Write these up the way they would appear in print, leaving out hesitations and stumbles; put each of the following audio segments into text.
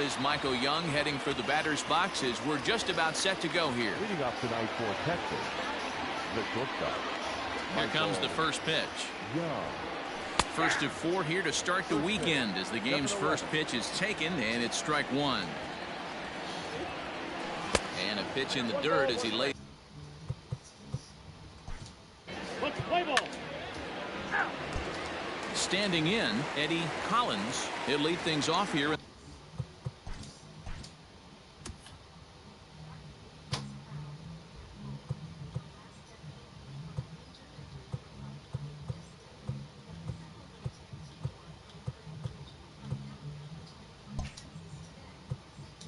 is Michael Young heading for the batter's boxes. We're just about set to go here. Leading up tonight for Texas, the shortstop. Here comes the first pitch. First of 4 here to start the weekend as the game's first pitch is taken, and it's strike 1. And a pitch in the dirt as he lays. Standing in, Eddie Collins. He'll lead things off here.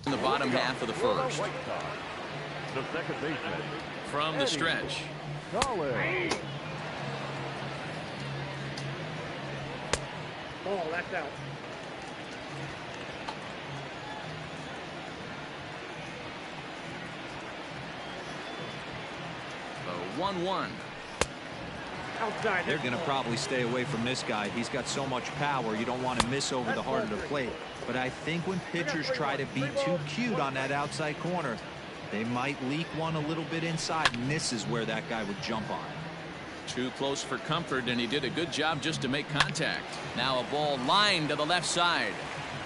In the bottom half of the first. The second baseman. From the stretch. Oh, that's out. The 1-1. Outside. They're going to probably stay away from this guy. He's got so much power. You don't want to miss over the heart of the plate. But I think when pitchers try to be too cute on that outside corner, they might leak one a little bit inside, and this is where that guy would jump on. Too close for comfort, and he did a good job just to make contact. Now a ball lined to the left side,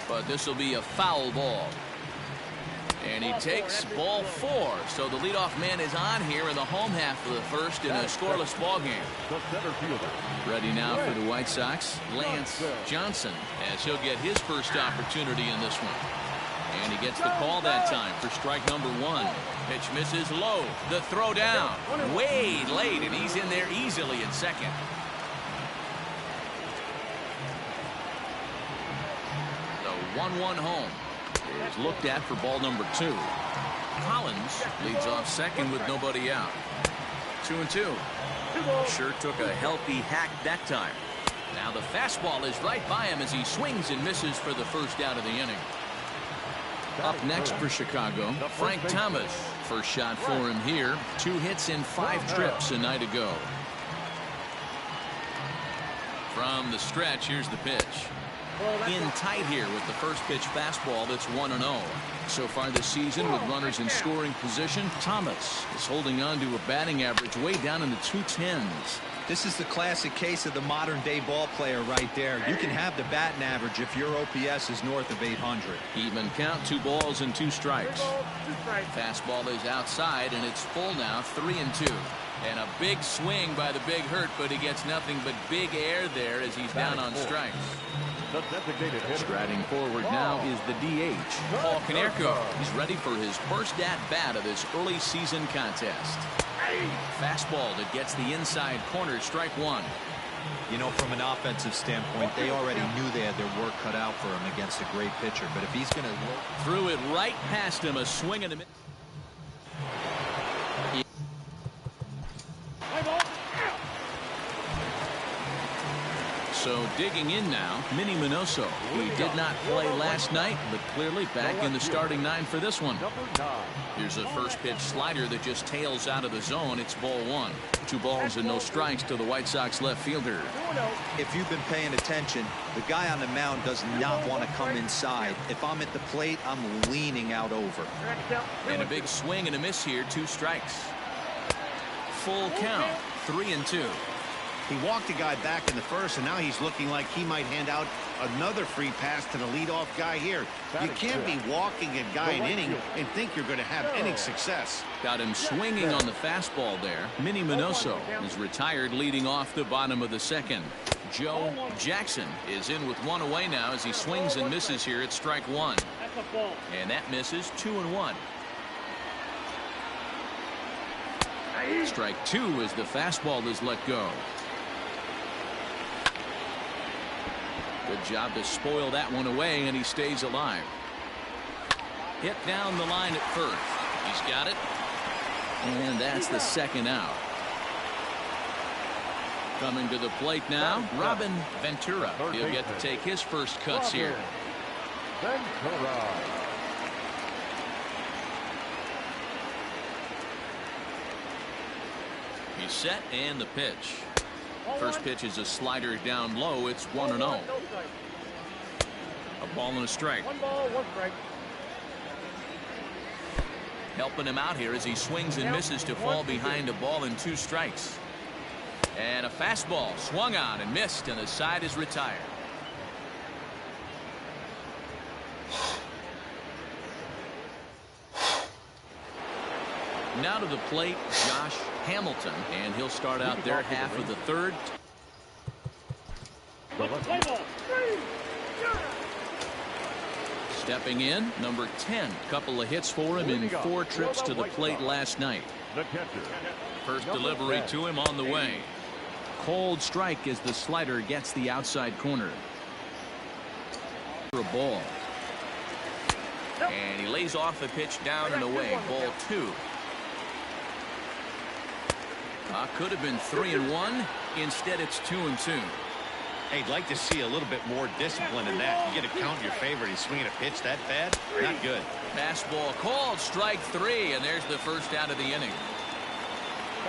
but this will be a foul ball. And he takes ball 4. So the leadoff man is on here in the home half of the first in a scoreless ball game. Ready now for the White Sox, Lance Johnson, as he'll get his first opportunity in this one. And he gets the call that time for strike number 1. Pitch misses low. The throw down. Way late, and he's in there easily at second. The 1-1 home is looked at for ball number 2. Collins leads off second with nobody out. 2-2. Sure took a healthy hack that time. Now the fastball is right by him as he swings and misses for the first out of the inning. Up next for Chicago, Frank Thomas. First shot for him here. 2 hits in 5 trips a night ago. From the stretch, here's the pitch. In tight here with the first pitch fastball that's 1-0. So far this season with runners in scoring position, Thomas is holding on to a batting average way down in the 210s. This is the classic case of the modern day ball player right there. You can have the batting average if your OPS is north of 800. Even count, 2 balls and 2 strikes. Fastball is outside and it's full now, 3-2. And a big swing by the Big Hurt, but he gets nothing but big air there as he's down on strikes. Striding forward now is the DH, Paul Konerko. He's ready for his first at-bat of this early season contest. Fastball that gets the inside corner, strike 1. You know, from an offensive standpoint, they already knew they had their work cut out for him against a great pitcher. But if he's going to threw it right past him, a swing and a miss. So digging in now, Minnie Minoso. He did not play last night, but clearly back in the starting 9 for this one. Here's a first pitch slider that just tails out of the zone. It's ball 1. 2 balls and no strikes to the White Sox left fielder. If you've been paying attention, the guy on the mound does not want to come inside. If I'm at the plate, I'm leaning out over. And a big swing and a miss here, 2 strikes. Full count, 3-2. He walked a guy back in the first, and now he's looking like he might hand out another free pass to the leadoff guy here. You can't be walking a guy an inning and think you're going to have any success. Got him swinging on the fastball there. Minnie Minoso is retired leading off the bottom of the second. Joe Jackson is in with 1 away now as he swings and misses here at strike 1. And that misses, 2-1. Strike 2 as the fastball is let go. Good job to spoil that one away, and he stays alive. Hit down the line at first. He's got it. And that's the second out. Coming to the plate now, Robin Ventura. He'll get to take his first cuts here. Ventura. He's set, and the pitch. First pitch is a slider down low. It's 1-0. A ball and a strike. 1 ball, 1 strike. helping him out here as he swings and misses to fall behind a ball and 2 strikes. And a fastball swung on and missed, and the side is retired. Now to the plate, Josh Hamilton, and he'll start out their half of the 3rd. Stepping in, number 10. Couple of hits for him in 4 trips to the plate last night. First delivery to him on the way. Cold strike as the slider gets the outside corner. For a ball. And he lays off the pitch down and away. Ball 2. Could have been 3-1. Instead, it's 2-2. Hey, I'd like to see a little bit more discipline in that. You get a count in your favor. He's swinging a pitch that bad. Not good. Fastball called, strike 3, and there's the first out of the inning.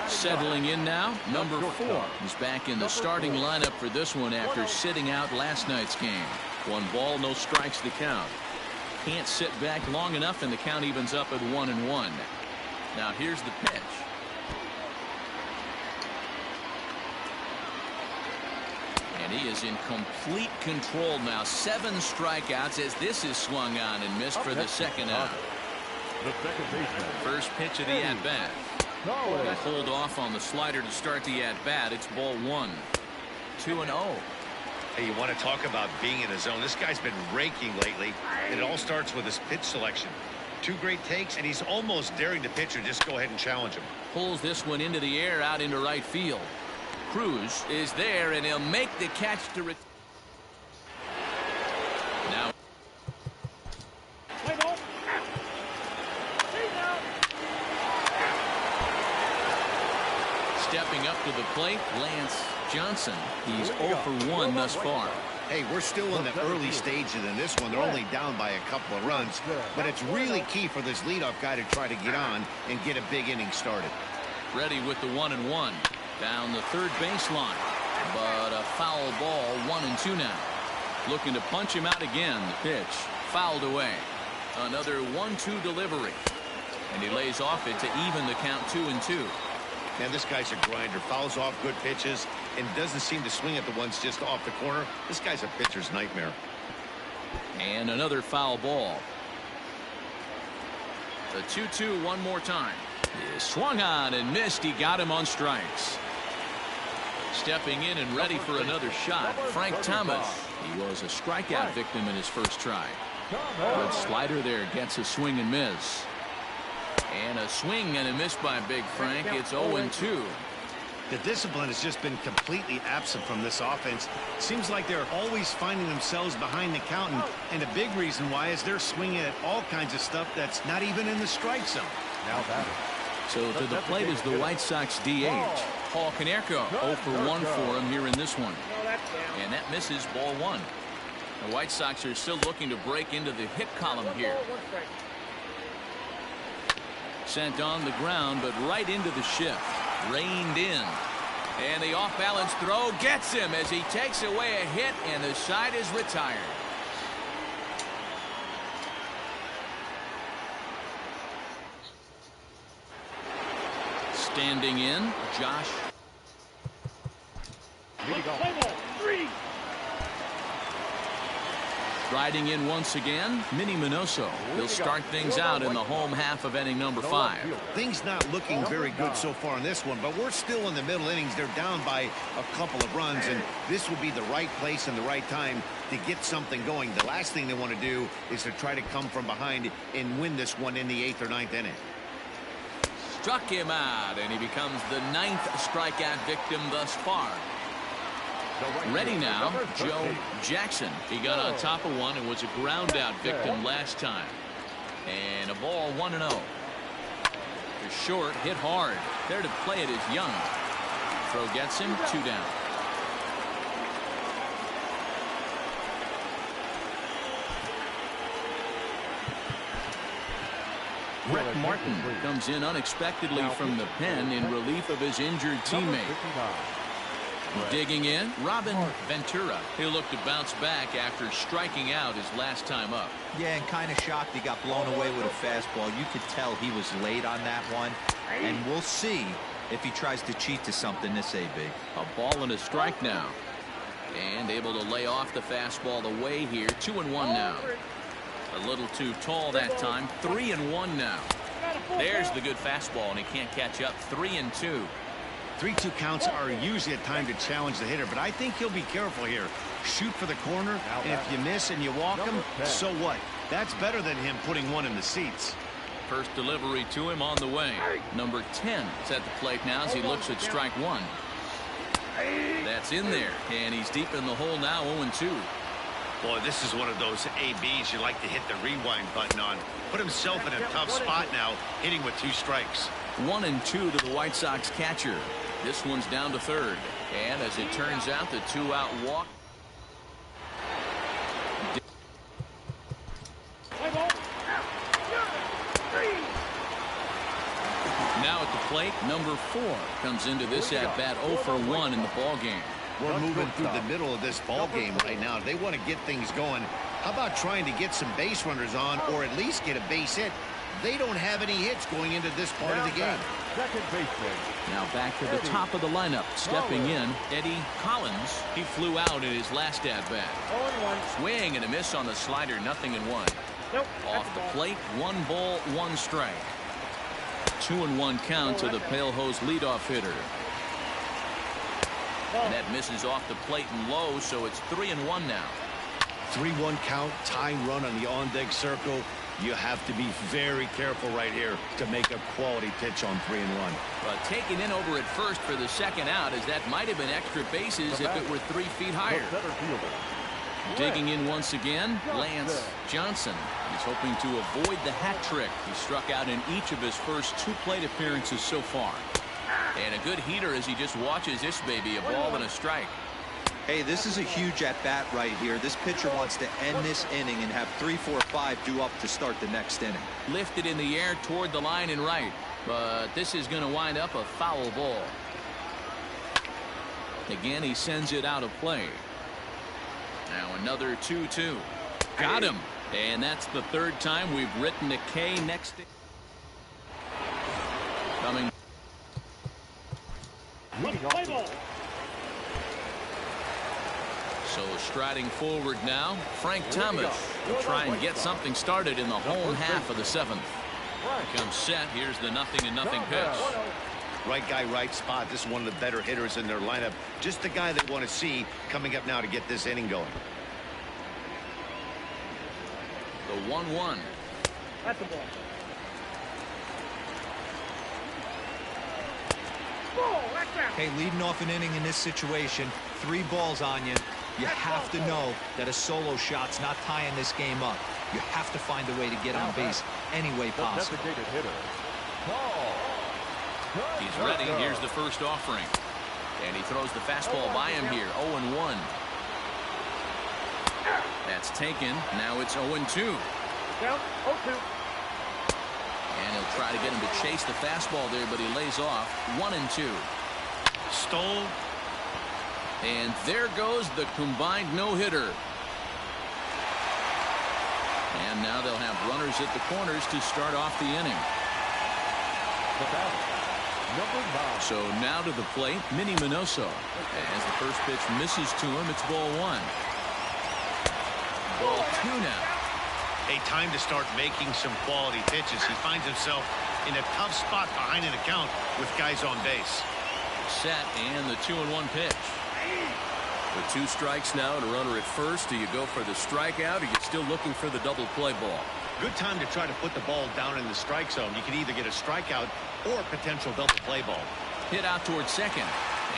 Settling in now, number 4. He's back in the starting lineup for this one after sitting out last night's game. 1 ball, no strikes to count. Can't sit back long enough, and the count evens up at 1-1. Now here's the pitch. And he is in complete control now. 7 strikeouts as this is swung on and missed for the 2nd out. First pitch of the at-bat. They hold off on the slider to start the at-bat. It's ball 1. 2-0. Hey, you want to talk about being in a zone. This guy's been raking lately, and it all starts with his pitch selection. 2 great takes, and he's almost daring the pitcher just go ahead and challenge him. Pulls this one into the air out into right field. Cruz is there, and he'll make the catch to now. Stepping up to the plate, Lance Johnson. He's 0 for 1 thus far. Hey, we're still in the early stages in this one. They're only down by a couple of runs, but it's really key for this leadoff guy to try to get on and get a big inning started. Ready with the 1-1. Down the 3rd baseline, but a foul ball. 1-2 now. Looking to punch him out again. The pitch fouled away. Another 1-2 delivery, and he lays off it to even the count. 2-2. Man, this guy's a grinder. Fouls off good pitches and doesn't seem to swing at the ones just off the corner. This guy's a pitcher's nightmare. And another foul ball. The 2-2 one more time. He swung on and missed. He got him on strikes. Stepping in and ready for another shot, Frank Thomas. He was a strikeout victim in his first try. Good slider there, gets a swing and miss. And a swing and a miss by Big Frank. It's 0-2. The discipline has just been completely absent from this offense. Seems like they're always finding themselves behind the count, and a big reason why is they're swinging at all kinds of stuff that's not even in the strike zone. Now that. So to the plate is the White Sox DH, Paul Konerko. 0 for 1 for him here in this one. And that misses, ball 1. The White Sox are still looking to break into the hit column here. Sent on the ground, but right into the shift. Reined in. And the off-balance throw gets him as he takes away a hit, and the side is retired. Standing in, Josh. Riding in once again, Minnie Minoso. He'll start things out in the home half of inning number 5. Things not looking very good so far in this one, but we're still in the middle innings. They're down by a couple of runs, and this would be the right place and the right time to get something going. The last thing they want to do is to try to come from behind and win this one in the 8th or 9th inning. Struck him out, and he becomes the 9th strikeout victim thus far. Ready now, Joe Jackson. He got on top of one and was a ground out victim last time. And a ball 1-0. The short hit hard. There to play it is Young. Throw gets him, 2 down. Brett Martin comes in unexpectedly from the pen in relief of his injured teammate. Digging in, Robin Ventura. He'll look to bounce back after striking out his last time up. Yeah, and kind of shocked he got blown away with a fastball. You could tell he was late on that one. And we'll see if he tries to cheat to something this AB. A ball and a strike now. And able to lay off the fastball away here. 2-1 now. A little too tall that time. 3-1 now. There's the good fastball, and he can't catch up. 3-2. 3-2 counts are usually a time to challenge the hitter, but I think he'll be careful here. Shoot for the corner, and if you miss and you walk him, so what? That's better than him putting one in the seats. First delivery to him on the way. Number 10 is at the plate now as he looks at strike one. That's in there, and he's deep in the hole now. 0-2. Boy, this is one of those ABs you like to hit the rewind button on. Put himself in a tough spot now, hitting with 2 strikes. 1-2 to the White Sox catcher. This one's down to third. And as it turns out, the 2-out walk. Now at the plate, number 4 comes into this at-bat 0 for 1 in the ball game. We're moving through the middle of this ball game right now. They want to get things going. How about trying to get some base runners on, or at least get a base hit? They don't have any hits going into this part of the game. Second baseman. Now back to the top of the lineup. Stepping in, Eddie Collins. He flew out in his last at-bat. Swing and a miss on the slider. 0-1. Off the plate, 1 ball, 1 strike. 2-1 count to the Pale Hose leadoff hitter. And that misses off the plate and low, so it's 3-1 now. 3-1 count, tying run on the on-deck circle. You have to be very careful right here to make a quality pitch on 3-1. But taken in over at first for the second out, as that might have been extra bases if it were 3 feet higher. Digging in once again, Lance Johnson. He's hoping to avoid the hat trick. He struck out in each of his first 2 plate appearances so far. And a good heater as he just watches this baby, a ball and a strike. Hey, this is a huge at-bat right here. This pitcher wants to end this inning and have 3, 4, 5 due up to start the next inning. Lifted in the air toward the line and right. But this is going to wind up a foul ball. Again, he sends it out of play. Now another 2-2. Got him. And that's the 3rd time we've written a K next to... Coming. So striding forward now, Frank Thomas will try and get something started in the home half of the 7th. Comes set. Here's the 0-0 pitch. Right guy, right spot. This is one of the better hitters in their lineup. Just the guy they want to see coming up now to get this inning going. The 1-1. That's a ball. Hey, leading off an inning in this situation, 3 balls on you. You have to know that a solo shot's not tying this game up. You have to find a way to get on base any way possible. He's ready. Here's the first offering. And he throws the fastball by him here. 0-1. That's taken. Now it's 0-2. Down 0-2. And he'll try to get him to chase the fastball there, but he lays off. 1-2. Stole. And there goes the combined no-hitter. And now they'll have runners at the corners to start off the inning. So now to the plate, Minnie Minoso. As the first pitch misses to him, it's ball 1. Ball 2 now. A time to start making some quality pitches. He finds himself in a tough spot behind an account with guys on base. Set and the 2-1 pitch. With 2 strikes now and a runner at first, do you go for the strikeout or are you still looking for the double play ball? Good time to try to put the ball down in the strike zone. You can either get a strikeout or a potential double play ball. Hit out towards second.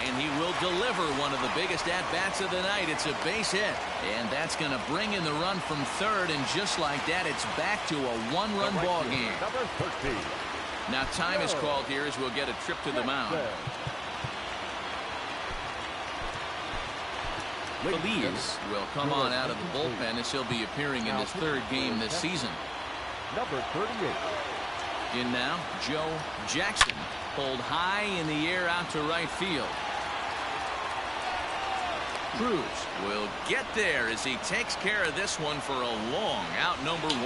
And he will deliver one of the biggest at-bats of the night. It's a base hit. And that's going to bring in the run from third. And just like that, it's back to a 1-run ball game. Now time is called here as we'll get a trip to the mound. Feliz will come on out of the bullpen as he'll be appearing in his 3rd game this season. Number 38. In now, Joe Jackson. Pulled high in the air out to right field. Cruz will get there as he takes care of this one for a long out, number 1.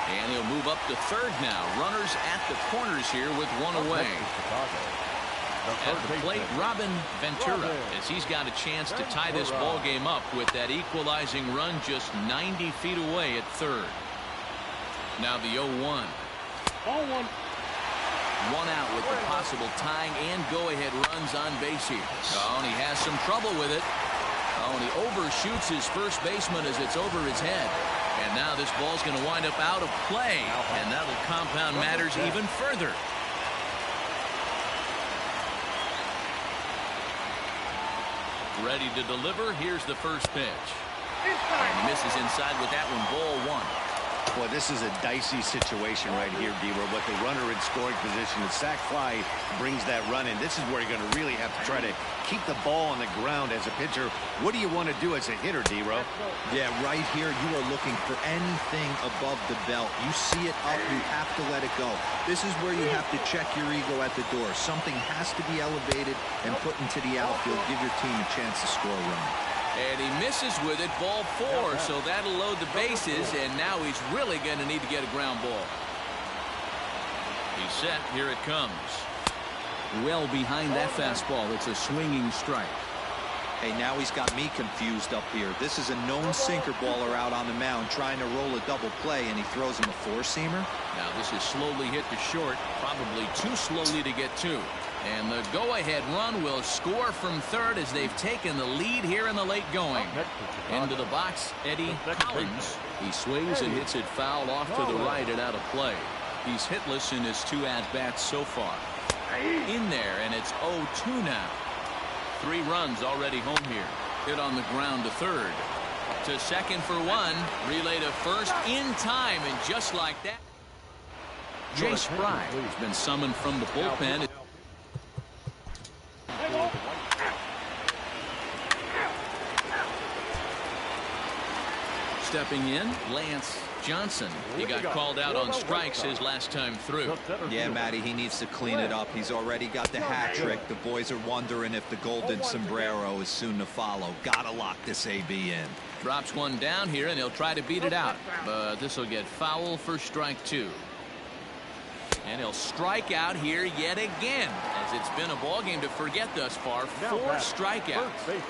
And he'll move up to third now. Runners at the corners here with one away. At the plate, Robin Ventura, as he's got a chance to tie this ball game up with that equalizing run just 90 feet away at third. Now the 0-1. Ball 1. One out with the possible tying and go-ahead runs on base here. Oh, and he has some trouble with it. Oh, and he overshoots his first baseman as it's over his head. And now this ball's going to wind up out of play, and that'll compound matters even further. Ready to deliver. Here's the first pitch. And he misses inside with that one. Ball 1. Boy, this is a dicey situation right here, D-Row. But the runner in scoring position, the sac fly brings that run in. This is where you're going to really have to try to keep the ball on the ground as a pitcher. What do you want to do as a hitter, D-Row? Yeah, right here, you are looking for anything above the belt. You see it up, you have to let it go. This is where you have to check your ego at the door. Something has to be elevated and put into the outfield. Give your team a chance to score a run. And he misses with it, ball 4, so that'll load the bases, and now he's really going to need to get a ground ball. He's set. Here it comes. Well behind that fastball. It's a swinging strike. Hey, now he's got me confused up here. This is a known sinker baller out on the mound trying to roll a double play, and he throws him a four-seamer. Now this is slowly hit to short, probably too slowly to get to. And the go-ahead run will score from third as they've taken the lead here in the late going. Into the box, Eddie Collins. He swings and hits it foul off to the right and out of play. He's hitless in his 2 at-bats so far. In there, and it's 0-2 now. 3 runs already home here. Hit on the ground to third. To second for 1. Relay to first in time, and just like that, Jay Spry has been summoned from the bullpen. Stepping in, Lance Johnson. He got called out on strikes his last time through. Yeah, Matty, he needs to clean it up. He's already got the hat trick. The boys are wondering if the golden sombrero is soon to follow. Gotta lock this AB in. Drops one down here, and he'll try to beat it out. But this will get foul for strike 2. And he'll strike out here yet again, as it's been a ball game to forget thus far. 4 strikeouts.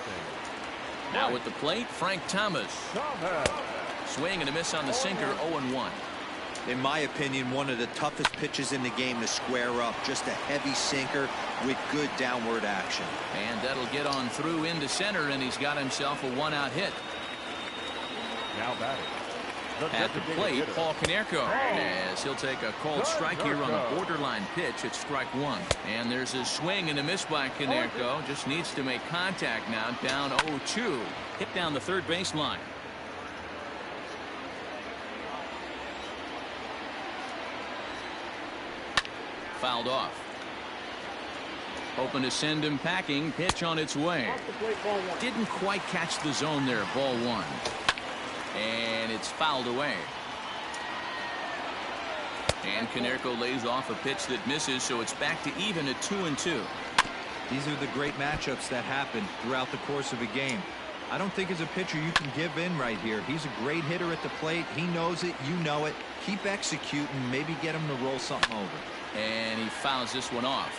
Now at the plate, Frank Thomas. Swing and a miss on the sinker, 0-1. In my opinion, one of the toughest pitches in the game to square up. Just a heavy sinker with good downward action. And that'll get on through into center, and he's got himself a 1-out hit. Now batting. At the plate, Paul Konerko, as he'll take a called strike here on a borderline pitch at strike 1. And there's a swing and a miss by Konerko. Just needs to make contact now, down 0-2. Hit down the third baseline. Fouled off. Hoping to send him packing. Pitch on its way. Didn't quite catch the zone there. Ball 1. And it's fouled away. And Konerko lays off a pitch that misses, so it's back to even at 2-2. These are the great matchups that happen throughout the course of a game. I don't think as a pitcher you can give in right here. He's a great hitter at the plate. He knows it. You know it. Keep executing. Maybe get him to roll something over. And he fouls this one off.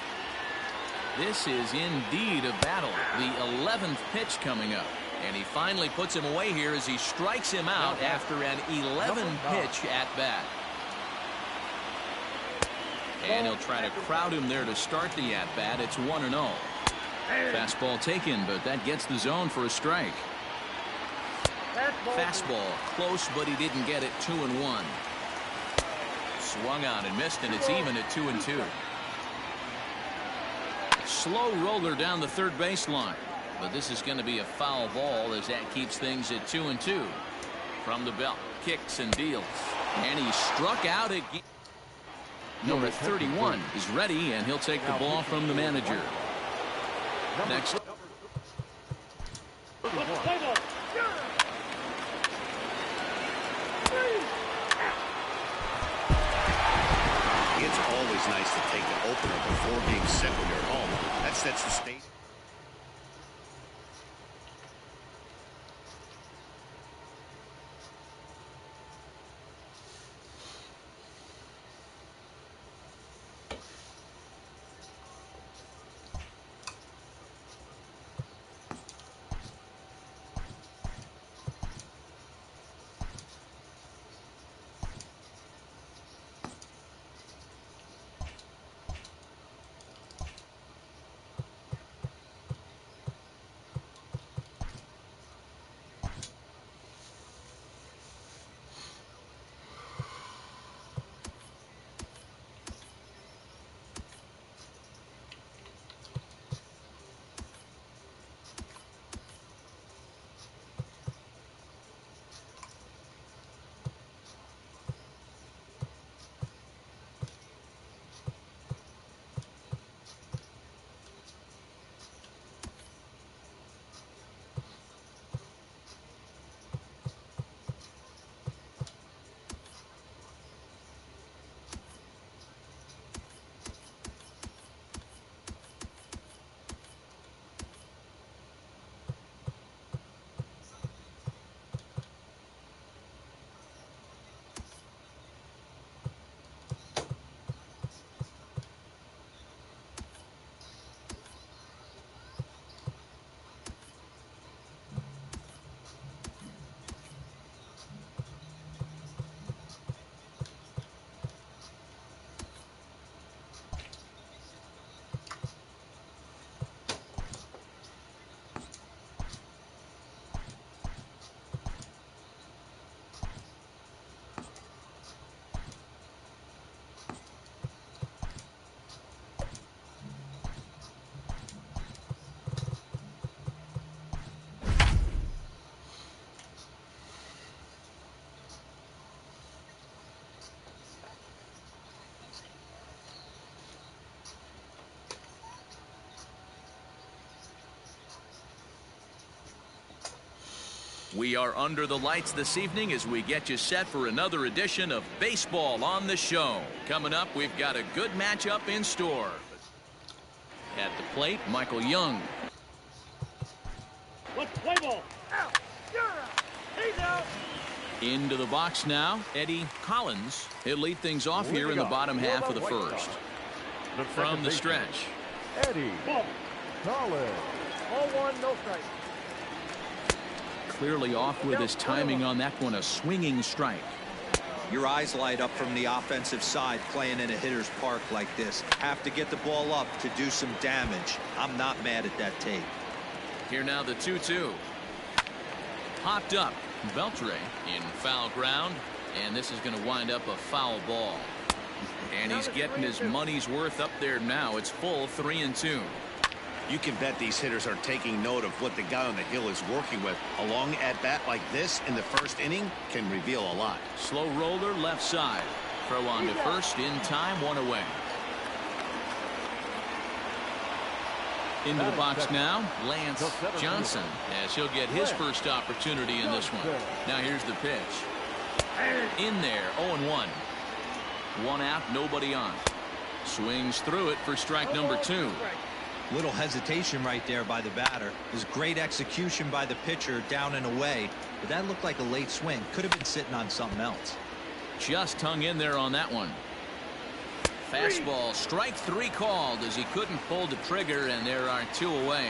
This is indeed a battle. The 11th pitch coming up. And he finally puts him away here as he strikes him out after an 11-pitch at-bat. And he'll try to crowd him there to start the at-bat. It's 1-0. Fastball taken, but that gets the zone for a strike. Fastball close, but he didn't get it. 2-1. Swung on and missed, and it's even at 2-2. Slow roller down the third baseline. But this is going to be a foul ball as that keeps things at 2-2. From the belt, kicks and deals. And he struck out again. Number 31 is ready, and he'll take the ball from the manager. Next. It's always nice to take the opener before being set when you're home. That sets the stage. We are under the lights this evening as we get you set for another edition of Baseball on the Show. Coming up, we've got a good matchup in store. At the plate, Michael Young. Let's play ball. Out. He's out. Into the box now, Eddie Collins. He'll lead things off here in the bottom half of the first. From the stretch. Eddie Collins. 0-1, no strike. Clearly off with his timing on that one, a swinging strike. Your eyes light up from the offensive side playing in a hitter's park like this. Have to get the ball up to do some damage. I'm not mad at that take. Here now the 2-2. Popped up. Beltre in foul ground, and this is going to wind up a foul ball. And he's getting his money's worth up there now. It's full 3-2. You can bet these hitters are taking note of what the guy on the hill is working with. A long at bat like this in the first inning can reveal a lot. Slow roller left side. Throw on to first in time, one away. Into the box now, Lance Johnson, as he'll get his first opportunity in this one. Now here's the pitch. In there, 0-1. One out, nobody on. Swings through it for strike number 2. Little hesitation right there by the batter. There's great execution by the pitcher down and away, but that looked like a late swing. Could have been sitting on something else. Just hung in there on that one. Fastball, strike 3 called as he couldn't pull the trigger, and there are 2 away.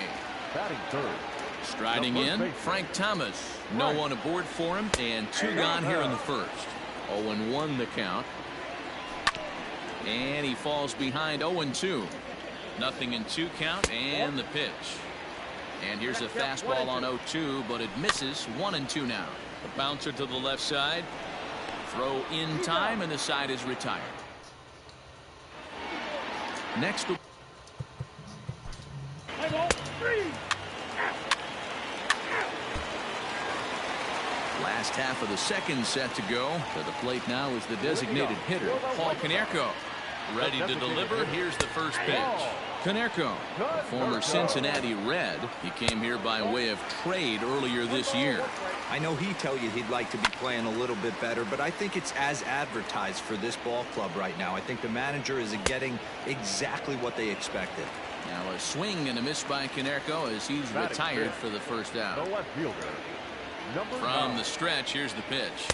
Batting third. Striding in, Frank Thomas. No one aboard for him, and 2 gone here in the first. 0-1 the count. And he falls behind 0-2. Nothing in 2 count, and the pitch. And here's a fastball on 0-2, but it misses. 1-2 now. The bouncer to the left side. Throw in time, and the side is retired. Next. Last half of the second set to go. To the plate now is the designated hitter, Paul Konerko. Ready to deliver. Here's the first pitch. Konerko, a former Cincinnati Red. He came here by way of trade earlier this year. I know he'd tell you he'd like to be playing a little bit better, but I think it's as advertised for this ball club right now. I think the manager is getting exactly what they expected. Now a swing and a miss by Konerko as he's retired for the first out. The left fielder. From the stretch, here's the pitch.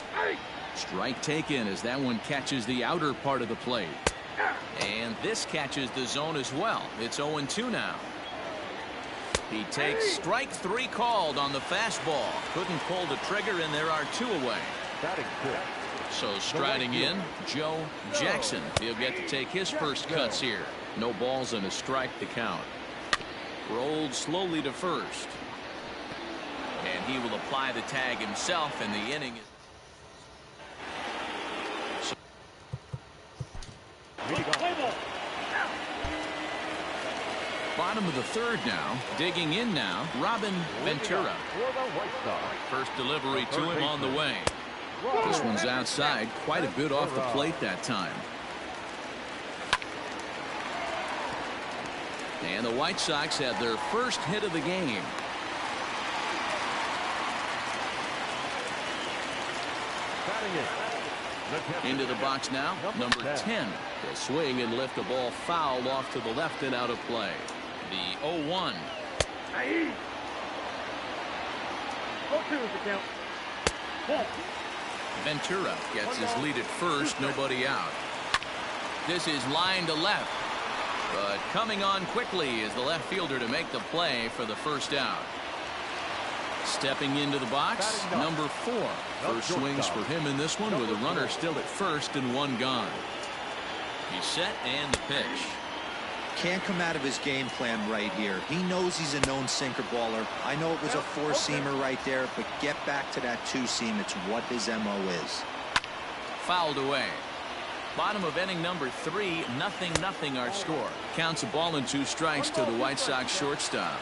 Strike taken as that one catches the outer part of the plate. And this catches the zone as well. It's 0-2 now. He takes strike 3 called on the fastball. Couldn't pull the trigger, and there are 2 away. So striding in, Joe Jackson. He'll get to take his first cuts here. No balls and a strike to count. Rolled slowly to first. And he will apply the tag himself, and the inning is. Bottom of the third now. Digging in now, Robin Ventura. First delivery to him on the way. This one's outside, quite a bit off the plate that time. And the White Sox had their first hit of the game. Into the box now, number 10. They'll swing and lift a ball foul off to the left and out of play. The 0-1. Ventura gets his lead at first, nobody out. This is line to left. But coming on quickly is the left fielder to make the play for the first out. Stepping into the box, number 4. First swings for him in this one with a runner still at first and 1 gone. He's set and the pitch. Can't come out of his game plan right here. He knows he's a known sinker baller. I know it was a 4-seamer right there, but get back to that 2-seam. It's what his MO is. Fouled away. Bottom of inning number 3, 0-0 our score. Counts a ball and 2 strikes to the White Sox shortstop.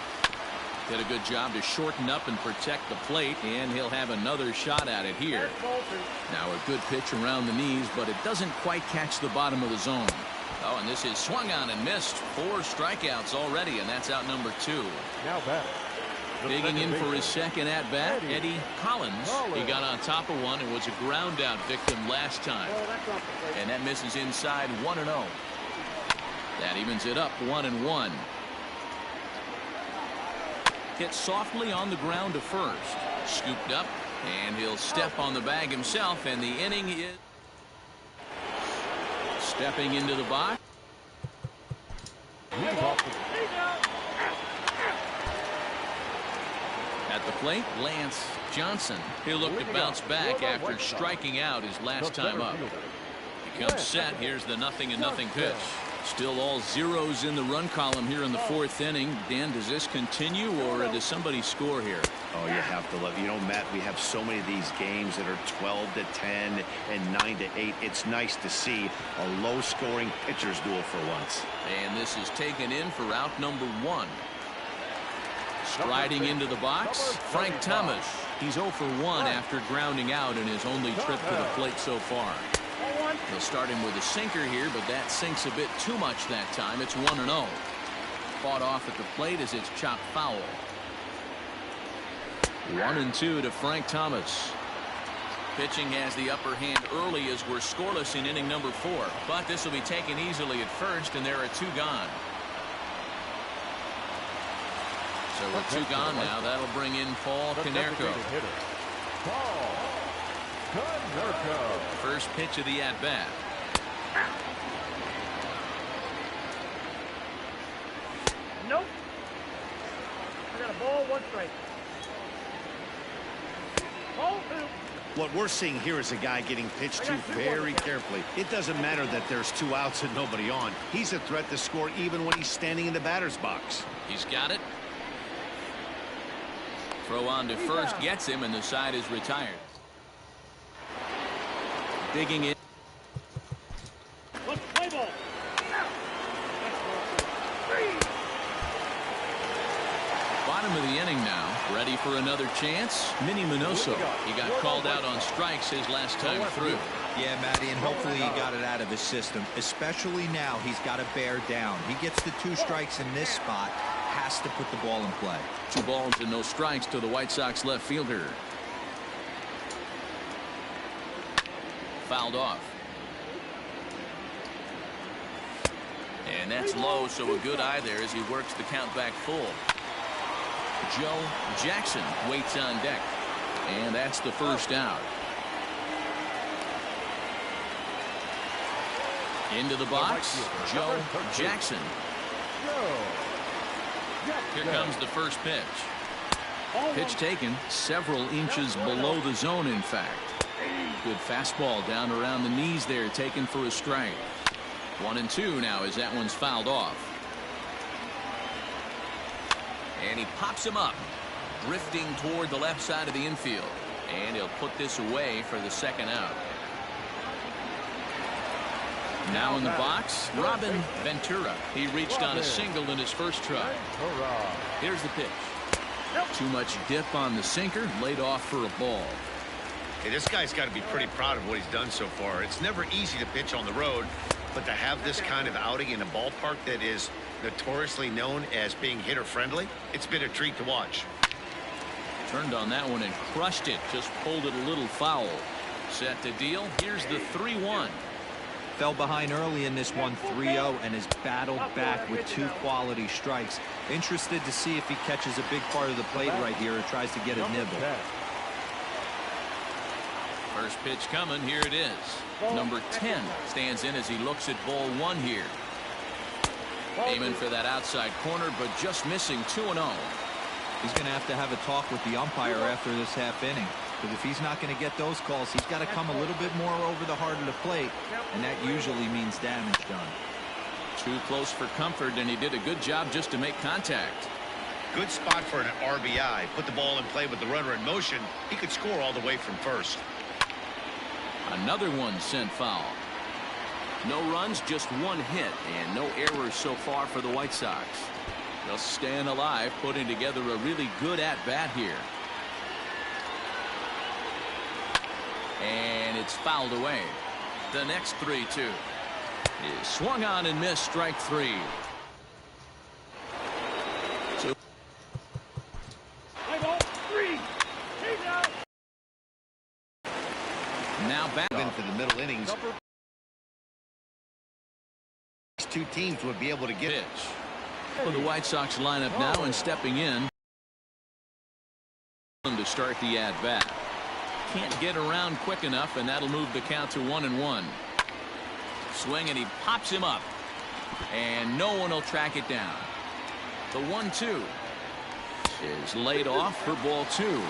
Did a good job to shorten up and protect the plate, and he'll have another shot at it here. Now a good pitch around the knees, but it doesn't quite catch the bottom of the zone. Oh, and this is swung on and missed. 4 strikeouts already, and that's out number 2. Now back. Digging in for his second at-bat, Eddie Collins. He got on top of one and was a ground-out victim last time. And that misses inside 1-0. That evens it up 1-1. Hit softly on the ground to first. Scooped up, and he'll step on the bag himself, and the inning is stepping into the box. At the plate, Lance Johnson. He'll look to bounce back after striking out his last time up. He comes set. Here's the 0-0 pitch. Still all zeros in the run column here in the fourth inning. Dan, does this continue, or does somebody score here? Oh, you have to love. You know, Matt, we have so many of these games that are 12-10 and 9-8. It's nice to see a low-scoring pitcher's duel for once. And this is taken in for out number 1. Striding into the box, Frank Thomas. He's 0 for 1 after grounding out in his only trip to the plate so far. They'll start him with a sinker here, but that sinks a bit too much that time. It's 1-0. Fought off at the plate as it's chopped foul. 1-2 to Frank Thomas. Pitching has the upper hand early as we're scoreless in inning number 4. But this will be taken easily at first, and there are 2 gone. So with 2 gone now, that'll bring in Paul Konerko. First pitch of the at-bat. Nope. I got a ball, 1 strike. Ball 2. What we're seeing here is a guy getting pitched to very carefully. It doesn't matter that there's 2 outs and nobody on. He's a threat to score even when he's standing in the batter's box. He's got it. Throw on to first gets him, and the side is retired. Digging in. Let's play ball. Bottom of the inning now. Ready for another chance. Minnie Minoso. He got called out on strikes his last time through. Yeah, Matty, and hopefully he got it out of his system. Especially now, he's got to bear down. He gets the 2 strikes in this spot. Has to put the ball in play. 2 balls and no strikes to the White Sox left fielder. Fouled off. And that's low, so a good eye there as he works the count back full. Joe Jackson waits on deck. And that's the first out. Into the box, Joe Jackson. Here comes the first pitch. Pitch taken several inches below the zone, in fact. Good fastball down around the knees there, taken for a strike. 1-2 now as that one's fouled off. And he pops him up, drifting toward the left side of the infield. And he'll put this away for the second out. Now in the box, Robin Ventura. He reached on a single in his first try. Here's the pitch. Too much dip on the sinker, laid off for a ball. Hey, this guy's got to be pretty proud of what he's done so far. It's never easy to pitch on the road, but to have this kind of outing in a ballpark that is notoriously known as being hitter-friendly, it's been a treat to watch. Turned on that one and crushed it. Just pulled it a little foul. Set to deal. Here's the 3-1. Fell behind early in this one 3-0 and has battled back with 2 quality strikes. Interested to see if he catches a big part of the plate right here or tries to get a nibble. First pitch coming. Here it is. Number 10 stands in as he looks at ball 1 here. Aiming for that outside corner, but just missing 2-0. He's going to have a talk with the umpire after this half inning. Because if he's not going to get those calls, he's got to come a little bit more over the heart of the plate, and that usually means damage done. Too close for comfort, and he did a good job just to make contact. Good spot for an RBI. Put the ball in play with the runner in motion. He could score all the way from first. Another one sent foul. No runs, just 1 hit, and no errors so far for the White Sox. They'll staying alive, putting together a really good at-bat here. And it's fouled away. The next 3-2 is swung on and missed, strike 3. into the middle innings, these two teams would be able to get pitch. For the White Sox lineup now, and stepping in to start the at-bat. Can't get around quick enough, and that'll move the count to 1-1. Swing, and he pops him up, and no one will track it down. The 1-2 is laid off for ball 2.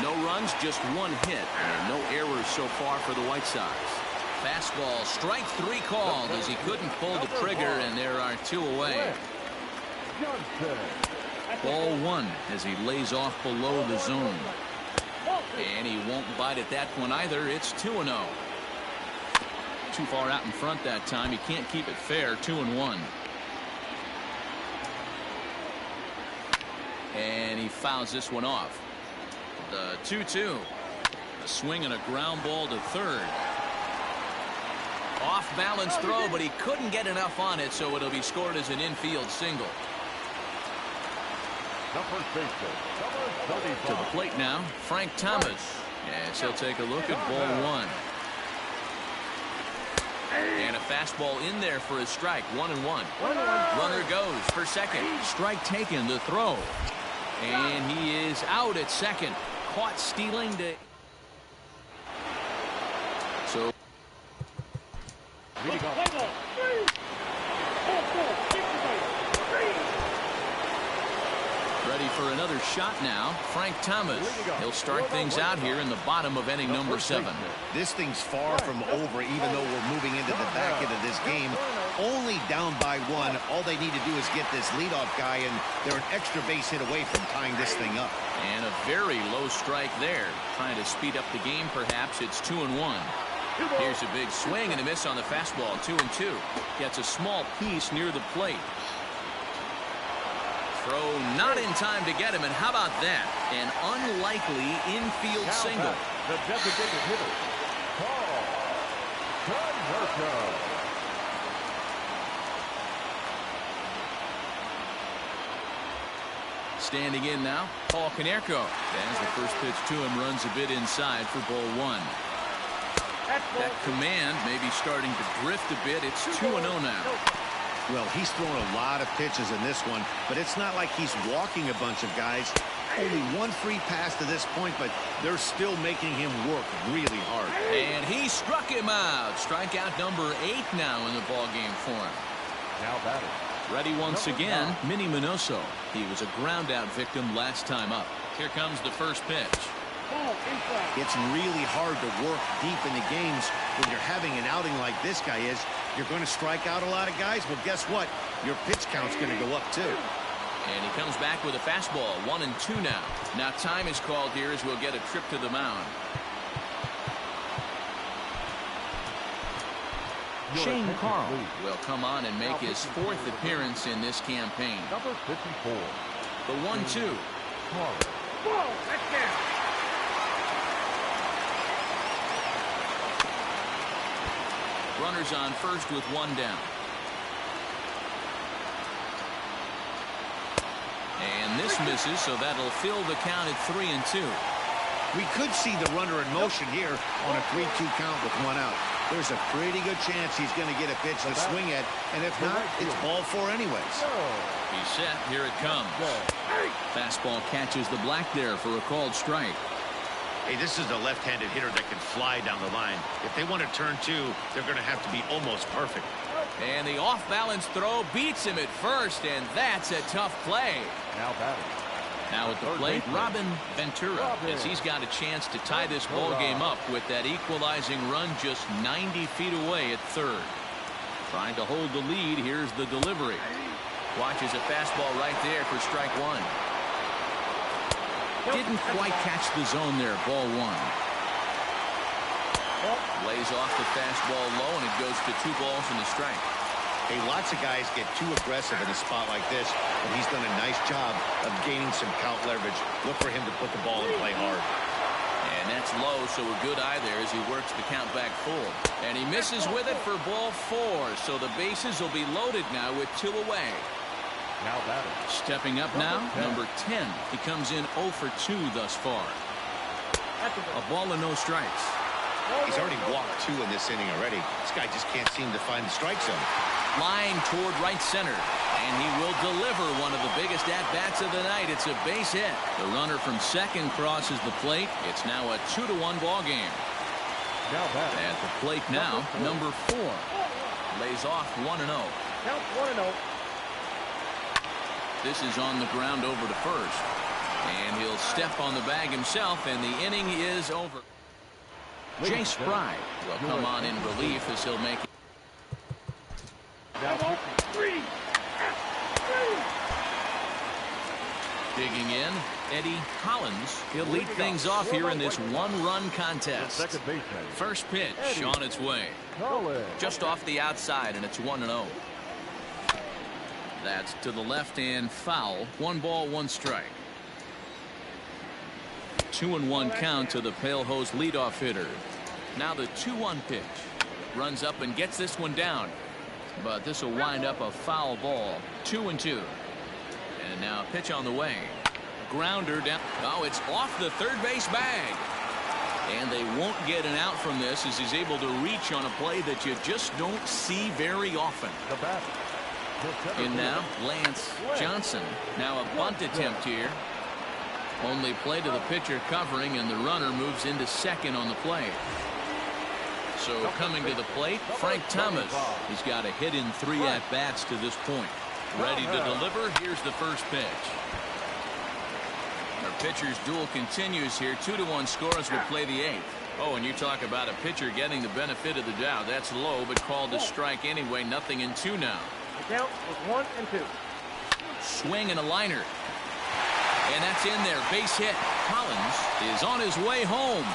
No runs, just one hit, and no errors so far for the White Sox. Fastball, strike 3 called as he couldn't pull the trigger, and there are 2 away. Ball 1 as he lays off below the zone. And he won't bite at that one either. It's 2-0. Too far out in front that time. He can't keep it fair. 2-1. And he fouls this one off. The 2-2. A swing and a ground ball to third. Off balance throw, but he couldn't get enough on it, so it'll be scored as an infield single. To the plate now, Frank Thomas. Yes, he'll take a look at ball 1. And a fastball in there for a strike. 1-1. Runner goes for second. Strike taken, the throw. And he is out at second. Caught stealing to... So... Ready for another shot now. Frank Thomas. He'll start things out here in the bottom of inning number 7. This thing's far from over, even though we're moving into the back end of this game. Only down by 1. All they need to do is get this leadoff guy, and they're an extra base hit away from tying this thing up. And a very low strike there. Trying to speed up the game, perhaps. It's 2-1. Here's a big swing and a miss on the fastball. 2-2. Gets a small piece near the plate. Throw not in time to get him, and how about that? An unlikely infield single. The designated hitter, Paul Konerko. Standing in now, Paul Konerko. As the first pitch to him runs a bit inside for ball 1. That command may be starting to drift a bit. It's 2-0 now. Well, he's thrown a lot of pitches in this one, but it's not like he's walking a bunch of guys. Only one free pass to this point, but they're still making him work really hard. And he struck him out. Strikeout number 8 now in the ballgame for him. Now batting. Ready once again, Minnie Minoso. He was a ground-out victim last time up. Here comes the first pitch. It's really hard to work deep in the games when you're having an outing like this guy is. You're going to strike out a lot of guys. Well, guess what? Your pitch count's going to go up, too. And he comes back with a fastball. 1-2 now. Now time is called here as we'll get a trip to the mound. Shane Carl will come on and make his 4th appearance in this campaign. Number 54. The 1-2. Carl. Runners on first with 1 down. And this misses, so that'll fill the count at 3-2. We could see the runner in motion here on a 3-2 count with 1 out. There's a pretty good chance he's going to get a pitch to swing at, and if not, it's ball 4 anyways. He's set. Here it comes. Fastball catches the black there for a called strike. Hey, this is a left-handed hitter that can fly down the line. If they want to turn 2, they're going to have to be almost perfect. And the off-balance throw beats him at first, and that's a tough play. Now batting. Now at the plate, Robin Ventura, as he's got a chance to tie this ball game up with that equalizing run just 90 feet away at third. Trying to hold the lead. Here's the delivery. Watches a fastball right there for strike 1. Didn't quite catch the zone there. Ball 1. Lays off the fastball low, and it goes to 2 balls and a strike. Hey, lots of guys get too aggressive in a spot like this, but he's done a nice job of gaining some count leverage. Look for him to put the ball in play hard. And that's low, so a good eye there as he works the count back full. And he misses with it for ball 4, so the bases will be loaded now with 2 away. Now batting. Stepping up now, number 10. He comes in 0 for 2 thus far. A ball and no strikes. He's already walked 2 in this inning already. This guy just can't seem to find the strike zone. Line toward right center. And he will deliver one of the biggest at-bats of the night. It's a base hit. The runner from second crosses the plate. It's now a 2-1 ball game. At the plate now, number 4. Lays off 1-0. Count 1-0. This is on the ground over to first. And he'll step on the bag himself, and the inning is over. Jay Spry will come on in relief as he'll make it. Digging in, Eddie Collins. He'll lead things off here in this one-run contest. First pitch on its way. Just off the outside, and it's 1-0. That's to the left and foul. 1 ball, 1 strike. 2-1 count to the Pale Hose leadoff hitter. Now the 2-1 pitch. Runs up and gets this one down. But this will wind up a foul ball. 2-2. And now a pitch on the way. Grounder down. Oh, it's off the third base bag. And they won't get an out from this as he's able to reach on a play that you just don't see very often. In now, Lance Johnson. Now a bunt attempt here. Only play to the pitcher covering, and the runner moves into second on the play. So coming to the plate, Frank Thomas. He's got a hit in 3 at-bats to this point. Ready to deliver. Here's the first pitch. Our pitcher's duel continues here. 2-1 scores will play the 8th. Oh, and you talk about a pitcher getting the benefit of the doubt. That's low, but called a strike anyway. 0-2 now. The count was 1 and 2. Swing and a liner. And that's in there. Base hit. Collins is on his way home.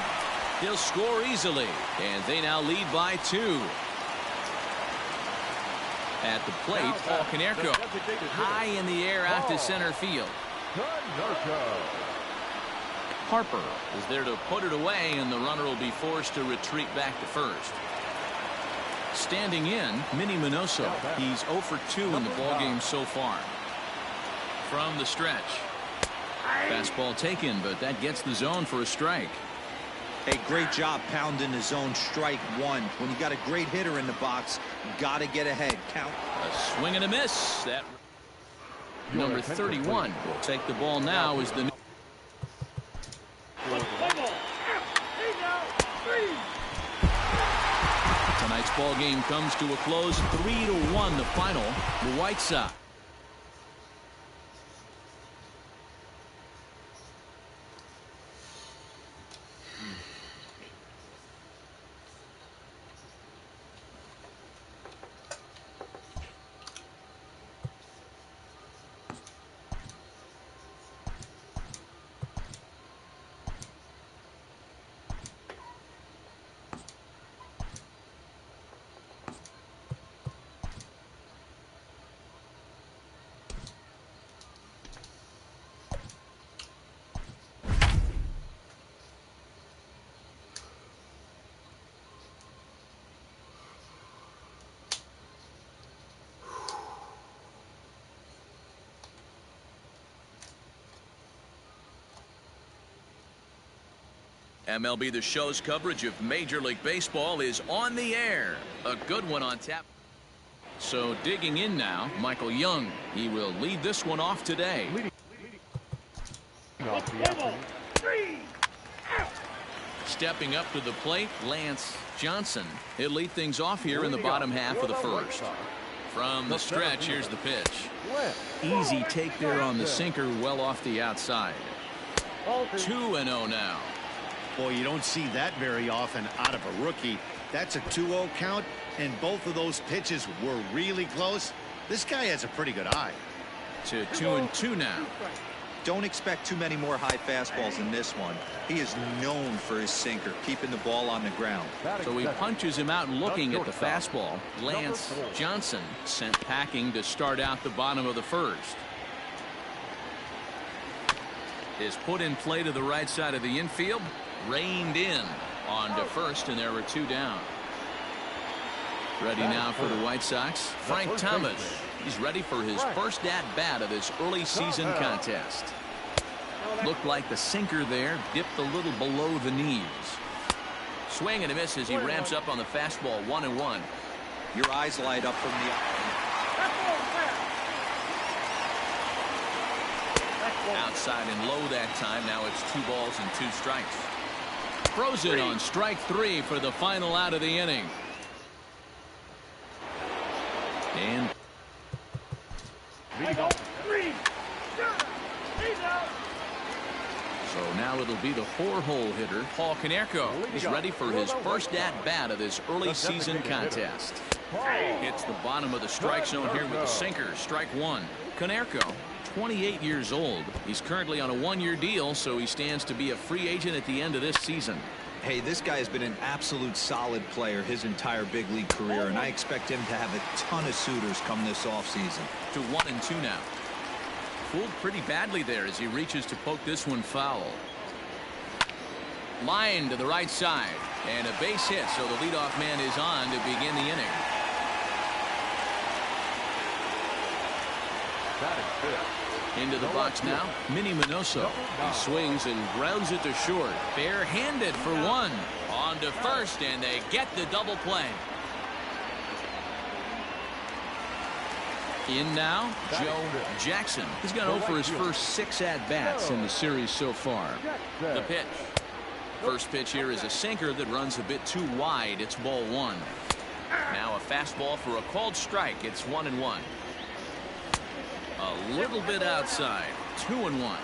He'll score easily. And they now lead by 2. At the plate, Paul Konerko. High in the air out to center field. Harper is there to put it away, and the runner will be forced to retreat back to first. Standing in, Minnie Minoso. He's 0 for 2 in the ballgame so far. From the stretch. Fastball taken, but that gets the zone for a strike. Hey, great job pounding the zone. Strike 1. When you got a great hitter in the box, you got to get ahead. Count. A swing and a miss. That number 31 will take the ball now as the tonight's ball game comes to a close. 3-1 the final. The White Sox. MLB The Show's coverage of Major League Baseball is on the air. A good one on tap. So digging in now, Michael Young. He will lead this one off today. Stepping up to the plate, Lance Johnson. He'll lead things off here in the bottom half of the first. From the stretch, here's the pitch. Easy take there on the sinker, well off the outside. 2-0 now. Boy, you don't see that very often out of a rookie. That's a 2-0 count, and both of those pitches were really close. This guy has a pretty good eye. To 2-2 now. Don't expect too many more high fastballs in this one. He is known for his sinker, keeping the ball on the ground. So he punches him out looking at the fastball. Lance Johnson sent packing to start out the bottom of the first. Is put in play to the right side of the infield. Reined in on to first, and there were 2 down. Ready now for the White Sox, Frank Thomas. He's ready for his first at-bat of this early season contest. Looked like the sinker there dipped a little below the knees. Swing and a miss as he ramps up on the fastball. 1-1. Your eyes light up from the outside and low that time. Now it's 2 balls and 2 strikes. Frozen on strike 3 for the final out of the inning. And so now it'll be the 4-hole hitter, Paul Konerko. He's ready for his first at-bat of this early season contest. Hits the bottom of the strike zone here with a sinker. Strike 1. Konerko, 28 years old. He's currently on a 1-year deal, so he stands to be a free agent at the end of this season. Hey, this guy has been an absolute solid player his entire big league career, and I expect him to have a ton of suitors come this offseason. To 1-2 now. Fooled pretty badly there as he reaches to poke this one foul. Line to the right side, and a base hit, so the leadoff man is on to begin the inning. Into the box now, Minnie Minoso. He swings and grounds it to short. Bare-handed for 1. On to first, and they get the double play. In now, Joe Jackson. He's gone 0 for his first 6 at-bats in the series so far. The pitch. First pitch here is a sinker that runs a bit too wide. It's ball 1. Now a fastball for a called strike. It's 1-1. A little bit outside. 2-1.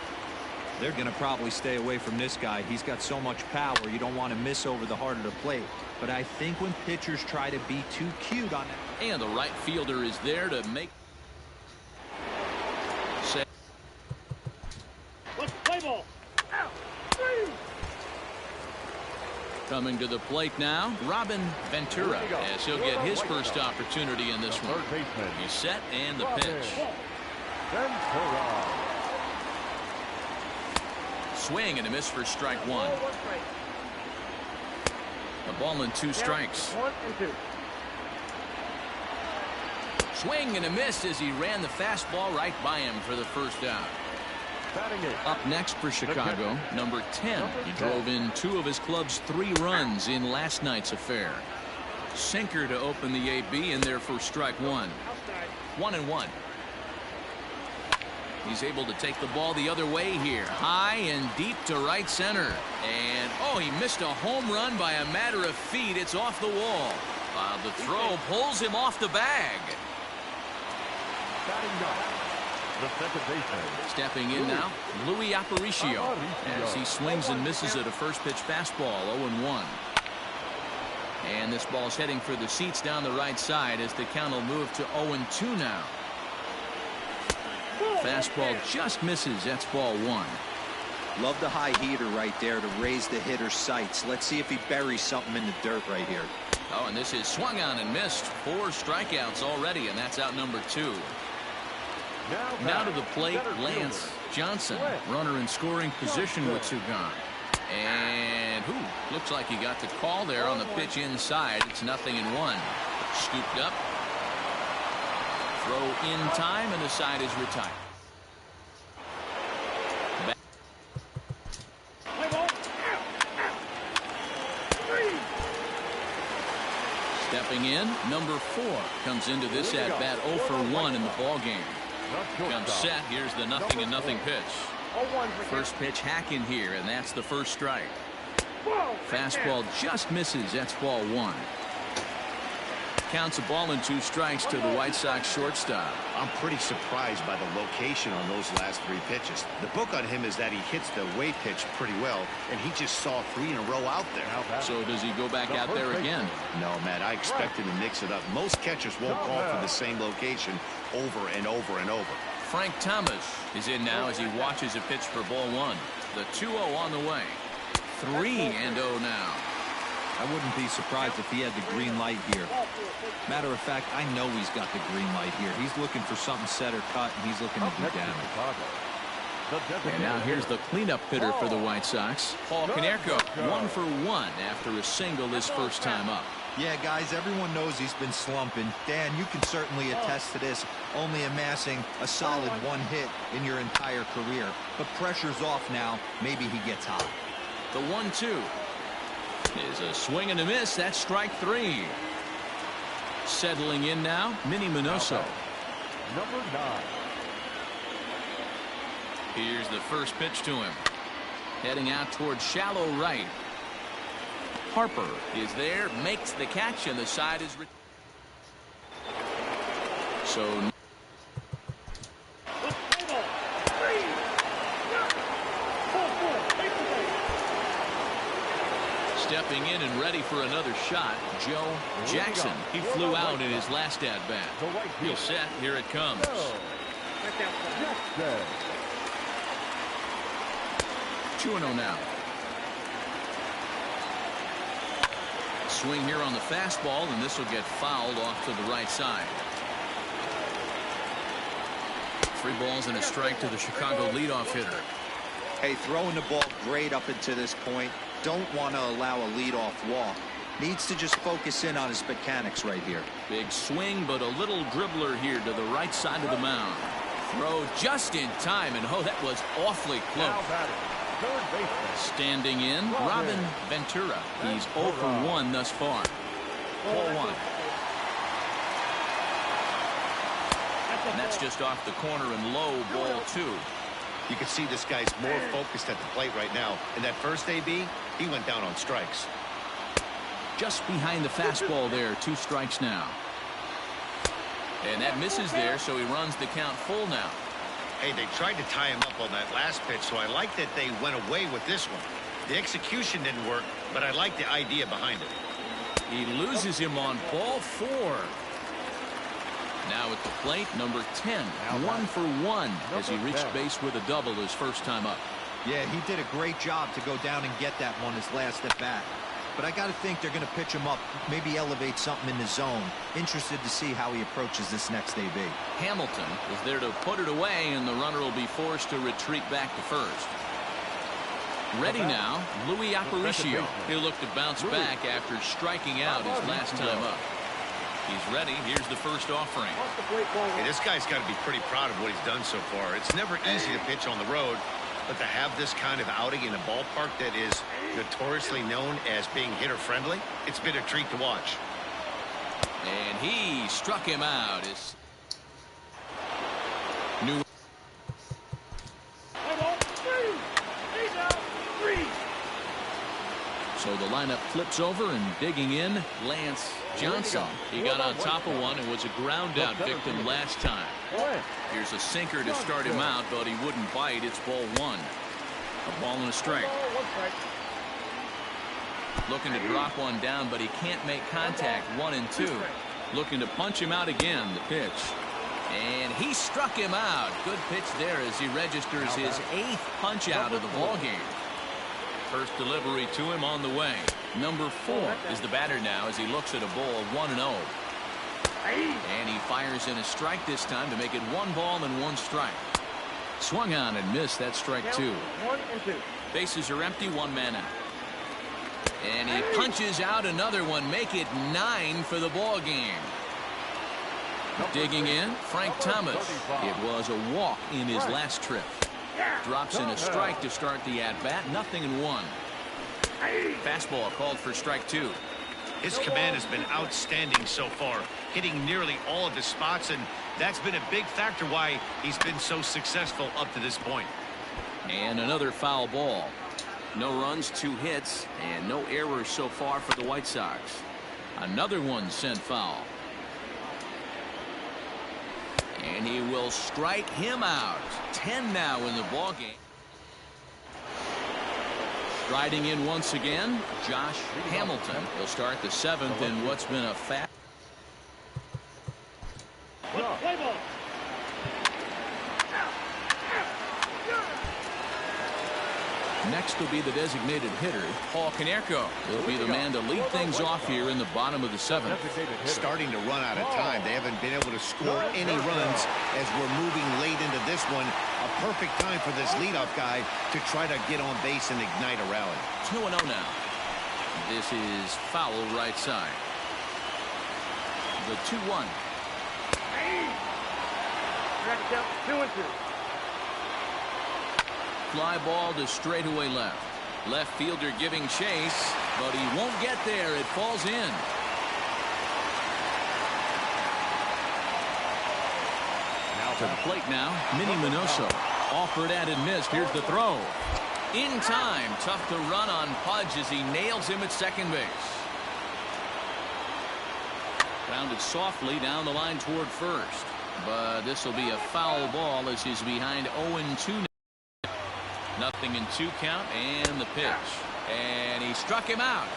They're going to probably stay away from this guy. He's got so much power. You don't want to miss over the heart of the plate. But I think when pitchers try to be too cute on that. And the right fielder is there to make. Play ball. Coming to the plate now, Robin Ventura, as he'll get his first opportunity in this one. He's set, and the pitch. Swing and a miss for strike 1. A ball and 2 strikes. 1-2. Swing and a miss as he ran the fastball right by him for the first out. Up next for Chicago, number 10. He drove in 2 of his club's 3 runs in last night's affair. Sinker to open the AB, and there for strike 1. 1-1. He's able to take the ball the other way here. High and deep to right center. And, oh, he missed a home run by a matter of feet. It's off the wall. The throw pulls him off the bag. The second baseman. Stepping in now, Louis Aparicio, as he swings and misses at a first pitch fastball. 0-1. And this ball's heading for the seats down the right side as the count will move to 0-2 now. Fastball just misses. That's ball 1. Love the high heater right there to raise the hitter's sights. Let's see if he buries something in the dirt right here. Oh, and this is swung on and missed. 4 strikeouts already, and that's out number 2. Now to the plate, Lance Johnson. Runner in scoring position with 2 gone. And looks like he got the call there on the pitch inside. It's 0-1. Scooped up. Throw in time, and the side is retired. Stepping in, number 4 comes into this at bat 0 for 1 in the ball game. Comes set. Here's the 0-0 pitch. First pitch hack in here, and that's the first strike. Fastball just misses. That's ball 1. Counts a ball and 2 strikes to the White Sox shortstop. I'm pretty surprised by the location on those last 3 pitches. The book on him is that he hits the away pitch pretty well, and he just saw 3 in a row out there. So does he go back out there again? No, Matt, I expect him to mix it up. Most catchers won't call for the same location over and over and over. Frank Thomas is in now as he watches a pitch for ball 1. The 2-0 on the way. 3-0 now. I wouldn't be surprised if he had the green light here. Matter of fact, I know he's got the green light here. He's looking for something set or cut, and he's looking to do damage. And now here's the cleanup hitter for the White Sox, Paul Konerko. 1 for 1 after a single his first time up. Yeah, guys, everyone knows he's been slumping. Dan, you can certainly attest to this, only amassing a solid 1 hit in your entire career. But pressure's off now. Maybe he gets hot. The 1-2. Is a swing and a miss. That's strike 3. Settling in now, Minnie Minoso. Number 9. Here's the first pitch to him. Heading out towards shallow right. Harper is there, makes the catch, and the side is so. Stepping in and ready for another shot, Joe Jackson. He flew out in his last at-bat. He'll set. Here it comes. 2-0 now. Swing here on the fastball, and this will get fouled off to the right side. 3 balls and a strike to the Chicago leadoff hitter. Hey, throwing the ball great up until this point. Don't want to allow a leadoff walk. Needs to just focus in on his mechanics right here. Big swing, but a little dribbler here to the right side of the mound. Throw just in time, and oh, that was awfully close. Standing in, Robin Ventura. He's 0 for 1 thus far. 4-1. And that's just off the corner and low, ball 2. You can see this guy's more focused at the plate right now. In that first AB, he went down on strikes. Just behind the fastball there, 2 strikes now. And that misses there, so he runs the count full now. Hey, they tried to tie him up on that last pitch, so I like that they went away with this one. The execution didn't work, but I like the idea behind it. He loses him on ball 4. Now at the plate, number 10, 1 for 1 as he reached base with a double his first time up. Yeah, he did a great job to go down and get that one his last at bat. But I got to think they're going to pitch him up, maybe elevate something in the zone. Interested to see how he approaches this next AB. Hamilton is there to put it away, and the runner will be forced to retreat back to first. Ready now, Louis Aparicio. He'll look to bounce back after striking out his last time up. He's ready. Here's the first offering. Hey, this guy's got to be pretty proud of what he's done so far. It's never easy to pitch on the road, but to have this kind of outing in a ballpark that is notoriously known as being hitter-friendly, it's been a treat to watch. And he struck him out. It's new. So the lineup flips over, and digging in, Lance Johnson. He got on top of one and was a ground out victim last time. Here's a sinker to start him out, but he wouldn't bite. It's ball 1. A ball and a strike. Looking to drop one down, but he can't make contact. 1 and 2. Looking to punch him out again. The pitch. And he struck him out. Good pitch there as he registers his 8th punch out of the ball game. First delivery to him on the way. Number 4 is the batter now as he looks at a ball 1-0. And he fires in a strike this time to make it 1 ball and 1 strike. Swung on and missed. That strike 2. 1 and 2. Bases are empty. 1 man out. And he punches out another one. Make it 9 for the ball game. Digging in, Frank Thomas. It was a walk in his last trip. Drops in a strike to start the at-bat. 0-1. Fastball called for strike 2. His command has been outstanding so far, hitting nearly all of his spots, and that's been a big factor why he's been so successful up to this point. And another foul ball. No runs, 2 hits, and no errors so far for the White Sox. Another one sent foul. And he will strike him out. 10 now in the ball game. Riding in once again, Josh Hamilton. He'll start the 7th in what's been a fast. Next will be the designated hitter, Paul Konerko. He'll be the man to lead things off here in the bottom of the 7th. Starting to run out of time. They haven't been able to score any runs as we're moving late into this one. A perfect time for this leadoff guy to try to get on base and ignite a rally. 2-0 now. This is foul right side. The 2-1. 2 and 2. Fly ball to straightaway left. Left fielder giving chase, but he won't get there. It falls in. To the plate now, Minnie Minoso. Offered and missed. Here's the throw. In time. Tough to run on Pudge as he nails him at second base. Grounded softly down the line toward first. But this will be a foul ball as he's behind 0-2 now. Nothing in 2 count and the pitch. And he struck him out.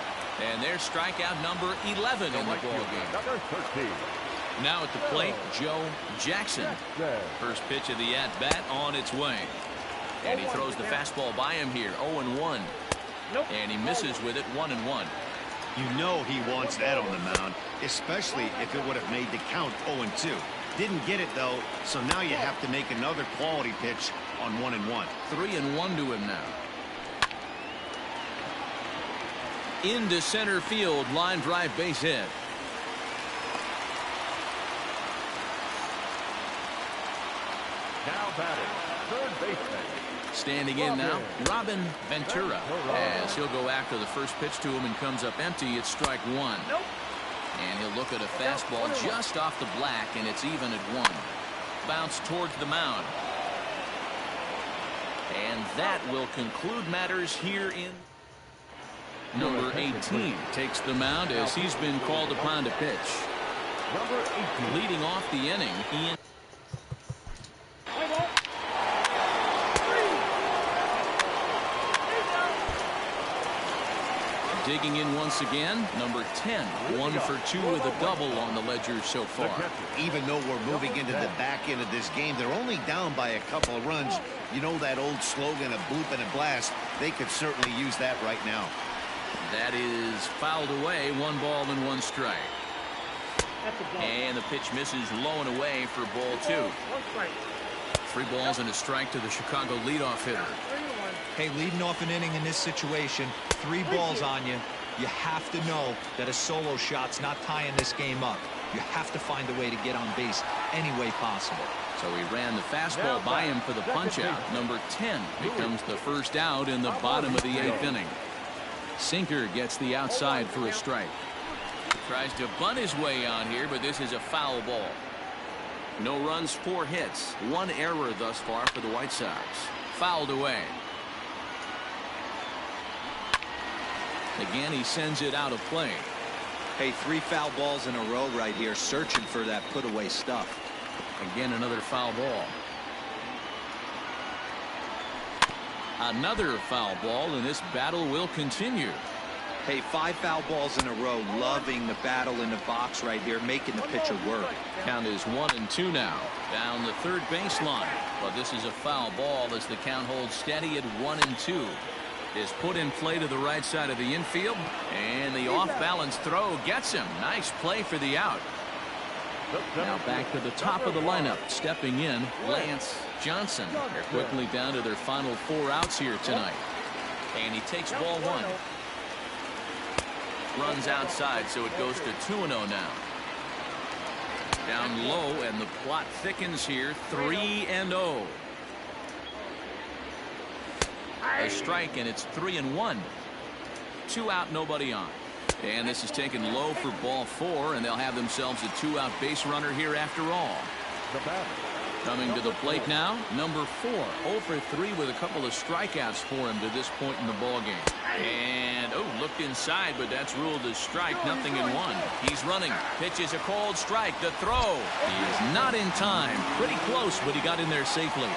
And there's strikeout number 11 in the ballgame. Number 13. Now at the plate, Joe Jackson. First pitch of the at-bat on its way. And he throws the fastball by him here, 0-1. And he misses with it, 1-1. You know he wants that on the mound, especially if it would have made the count 0-2. Didn't get it, though, so now you have to make another quality pitch on 1-1. 3-1 to him now. Into center field, line drive base hit. Now batting, third baseman. Standing in now, Robin Ventura, as he'll go after the first pitch to him and comes up empty. It's strike 1. And he'll look at a fastball just off the black, and it's even at 1. Bounce towards the mound. And that will conclude matters here in number 18. Takes the mound as he's been called upon to pitch. Number 18. Leading off the inning, Ian. Digging in once again, number 10. 1 for 2 with a double on the ledger so far. Even though we're moving into the back end of this game, they're only down by a couple of runs. You know that old slogan, a bloop and a blast. They could certainly use that right now. That is fouled away. 1 ball and 1 strike. And the pitch misses low and away for ball 2. 3 balls and a strike to the Chicago leadoff hitter. Hey, leading off an inning in this situation, 3 balls on you. You have to know that a solo shot's not tying this game up. You have to find a way to get on base any way possible. So he ran the fastball by him for the punch-out. Number 10 becomes the first out in the bottom of the 8th inning. Sinker gets the outside for a strike. Tries to bunt his way on here, but this is a foul ball. No runs, 4 hits. 1 error thus far for the White Sox. Fouled away. Again, he sends it out of play. Hey, 3 foul balls in a row right here, searching for that put-away stuff. Again, another foul ball. Another foul ball, and this battle will continue. Hey, 5 foul balls in a row, loving the battle in the box right here, making the pitcher work. Count is 1-2 now. Down the third baseline. But this is a foul ball as the count holds steady at 1-2. Is put in play to the right side of the infield, and the off-balance throw gets him. Nice play for the out. Now back to the top of the lineup. Stepping in, Lance Johnson. They're quickly down to their final 4 outs here tonight. And he takes ball 1. Runs outside, so it goes to 2-0 now. Down low, and the plot thickens here. 3-0. A strike, and it's 3-1. 2 out, nobody on. And this is taken low for ball 4, and they'll have themselves a 2-out base runner here after all. Coming to the plate now, number 4. 0 for 3 with a couple of strikeouts for him to this point in the ballgame. And, looked inside, but that's ruled as strike, nothing in 1. He's running. Pitches a cold strike. The throw. He is not in time. Pretty close, but he got in there safely.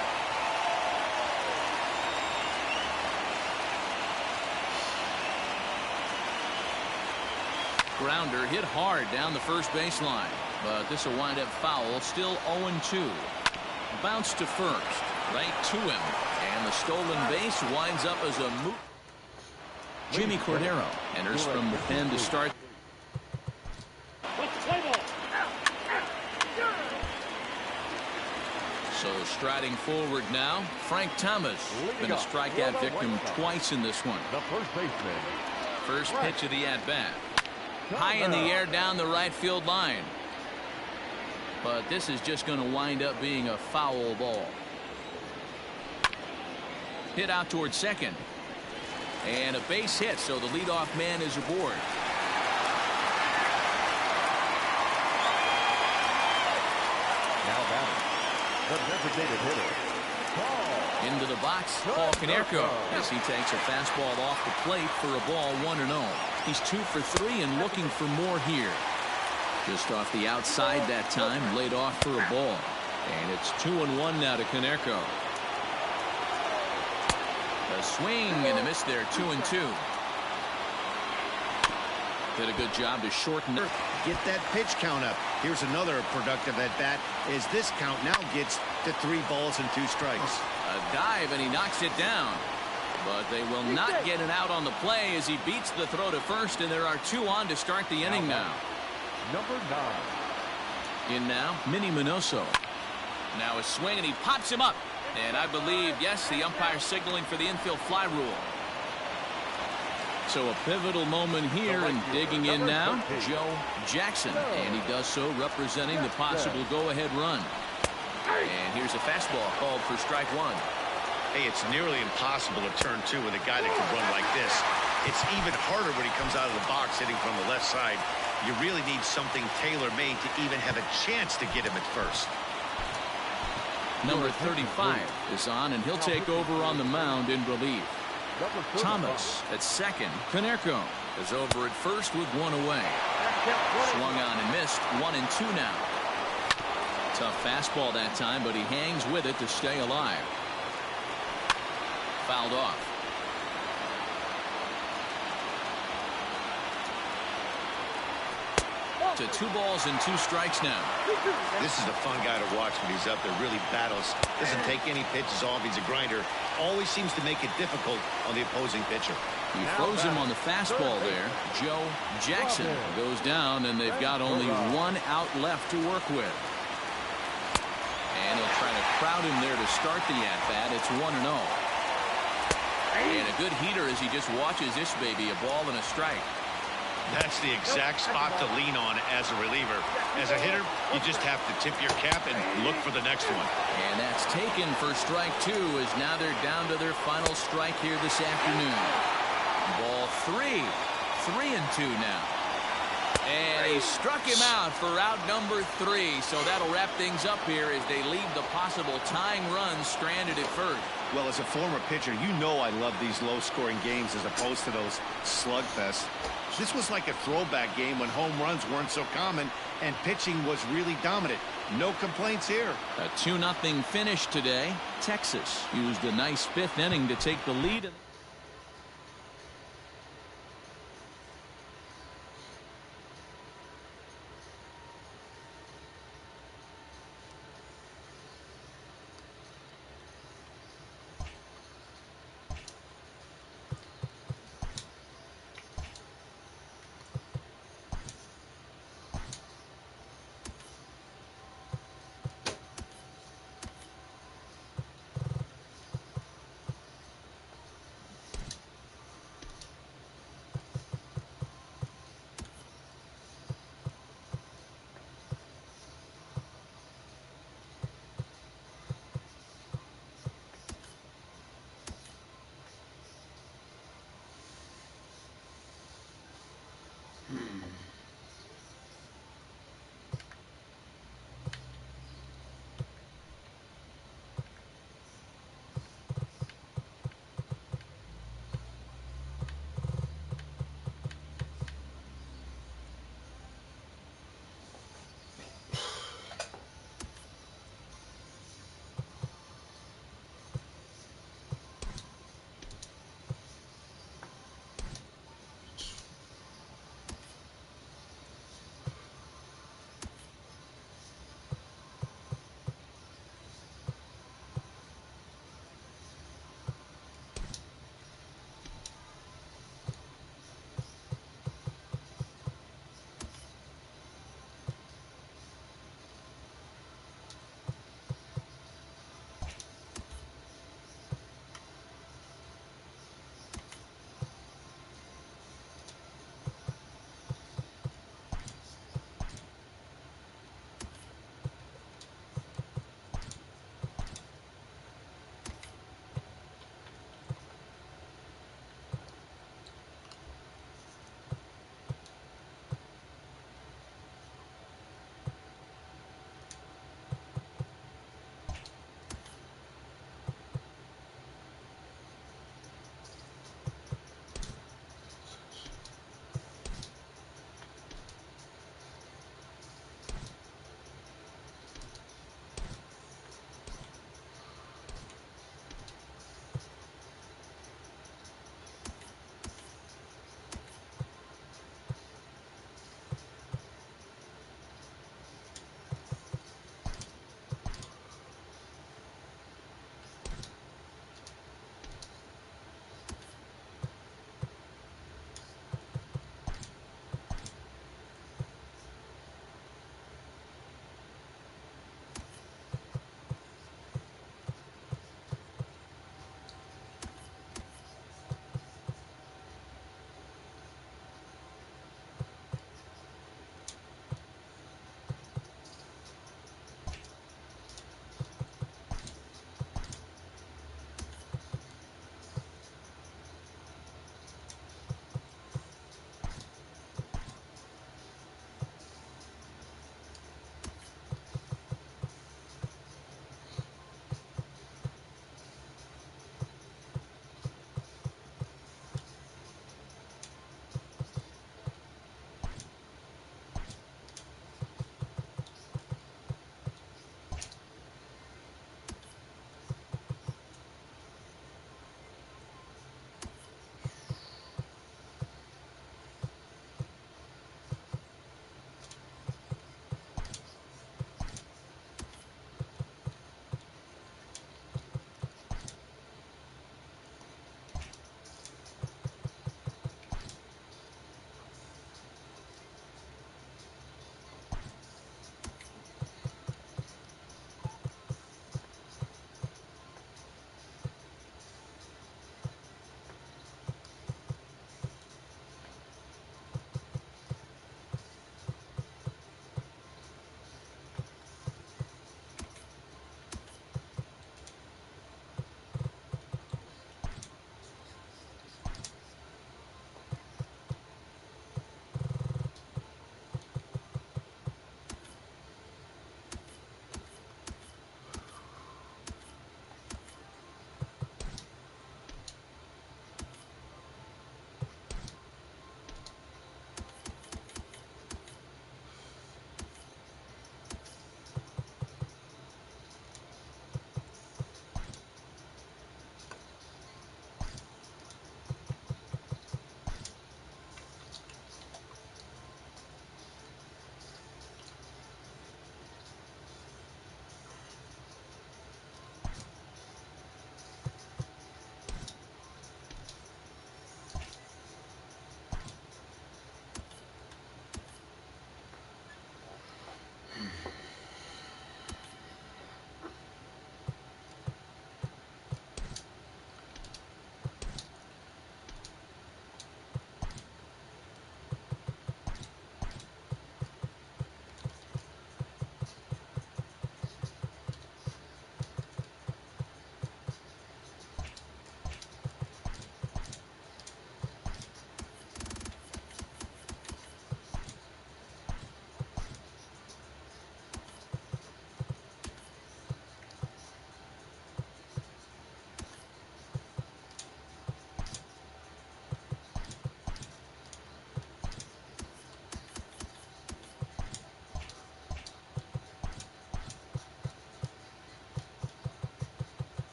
Grounder hit hard down the first baseline, but this will wind up foul. Still 0-2. Bounce to first, right to him, and the stolen base winds up as a moot. Jimmy Cordero enters from the pen to start. So striding forward now, Frank Thomas. Been a strikeout victim twice in this one. The first baseman. First pitch of the at-bat. High in the air down the right field line. But this is just going to wind up being a foul ball. Hit out towards second. And a base hit, so the leadoff man is aboard. Now batting, the designated hitter, Paul. Into the box, Paul Konerko, as he takes a fastball off the plate for a ball 1-0. He's 2 for 3 and looking for more here. Just off the outside that time, laid off for a ball. And it's 2-1 now to Konerko. A swing and a miss there, 2-2. Did a good job to shorten it. Get that pitch count up. Here's another productive at bat as this count now gets to 3 balls and 2 strikes. A dive and he knocks it down. But they will not get it out on the play as he beats the throw to first, and there are 2 on to start the inning now. Number 9. In now, Minnie Minoso. Now a swing and he pops him up. And I believe, yes, the umpire signaling for the infield fly rule. So a pivotal moment here, and digging in now, Joe Jackson. And he does so representing the possible go-ahead run. And here's a fastball called for strike 1. Hey, it's nearly impossible to turn 2 with a guy that can run like this. It's even harder when he comes out of the box hitting from the left side. You really need something tailor-made to even have a chance to get him at first. Number 35 is on, and he'll take over on the mound in relief. Thomas at second. Konerko is over at first with 1 away. Swung on and missed. 1-2 now. Tough fastball that time, but he hangs with it to stay alive. Fouled off. To 2 balls and 2 strikes now. This is a fun guy to watch when he's up there. Really battles. Doesn't take any pitches off. He's a grinder. Always seems to make it difficult on the opposing pitcher. He throws him on the fastball there. Joe Jackson goes down, and they've got only 1 out left to work with. And he'll try to crowd him there to start the at-bat. It's 1-0. And a good heater as he just watches this baby. A ball and a strike. That's the exact spot to lean on as a reliever. As a hitter, you just have to tip your cap and look for the next one. And that's taken for strike 2, as now they're down to their final strike here this afternoon. Ball 3. 3-2 now. And he struck him out for out number 3. So that'll wrap things up here as they leave the possible tying run stranded at first. Well, as a former pitcher, you know I love these low-scoring games as opposed to those slugfests. This was like a throwback game when home runs weren't so common and pitching was really dominant. No complaints here. A 2-0 finish today. Texas used a nice 5th inning to take the lead.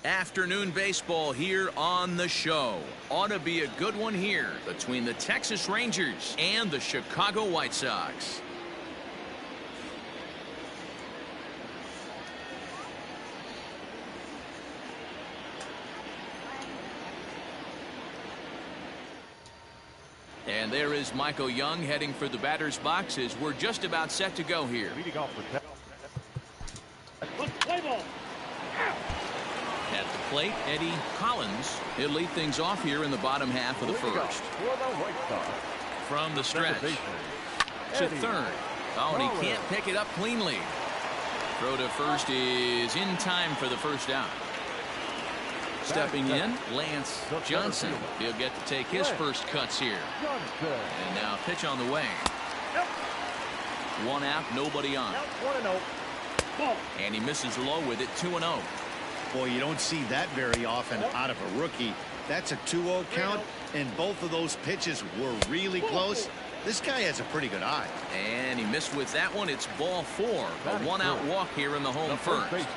Afternoon baseball here on the show. Ought to be a good one here between the Texas Rangers and the Chicago White Sox. And there is Michael Young heading for the batter's boxes. We're just about set to go here. Leading off for Texas. Play ball. At the plate, Eddie Collins. He'll lead things off here in the bottom half of the first. For the White Sox. From the stretch to third. Oh, and he can't pick it up cleanly. Throw to first is in time for the first out. Stepping in, Lance Johnson. He'll get to take his first cuts here. And now pitch on the way. One out, nobody on. 1-0. And he misses low with it, 2-0. Boy, you don't see that very often out of a rookie. That's a 2-0 count, and both of those pitches were really close. This guy has a pretty good eye. And he missed with that one. It's ball 4. A one-out walk here in the home first.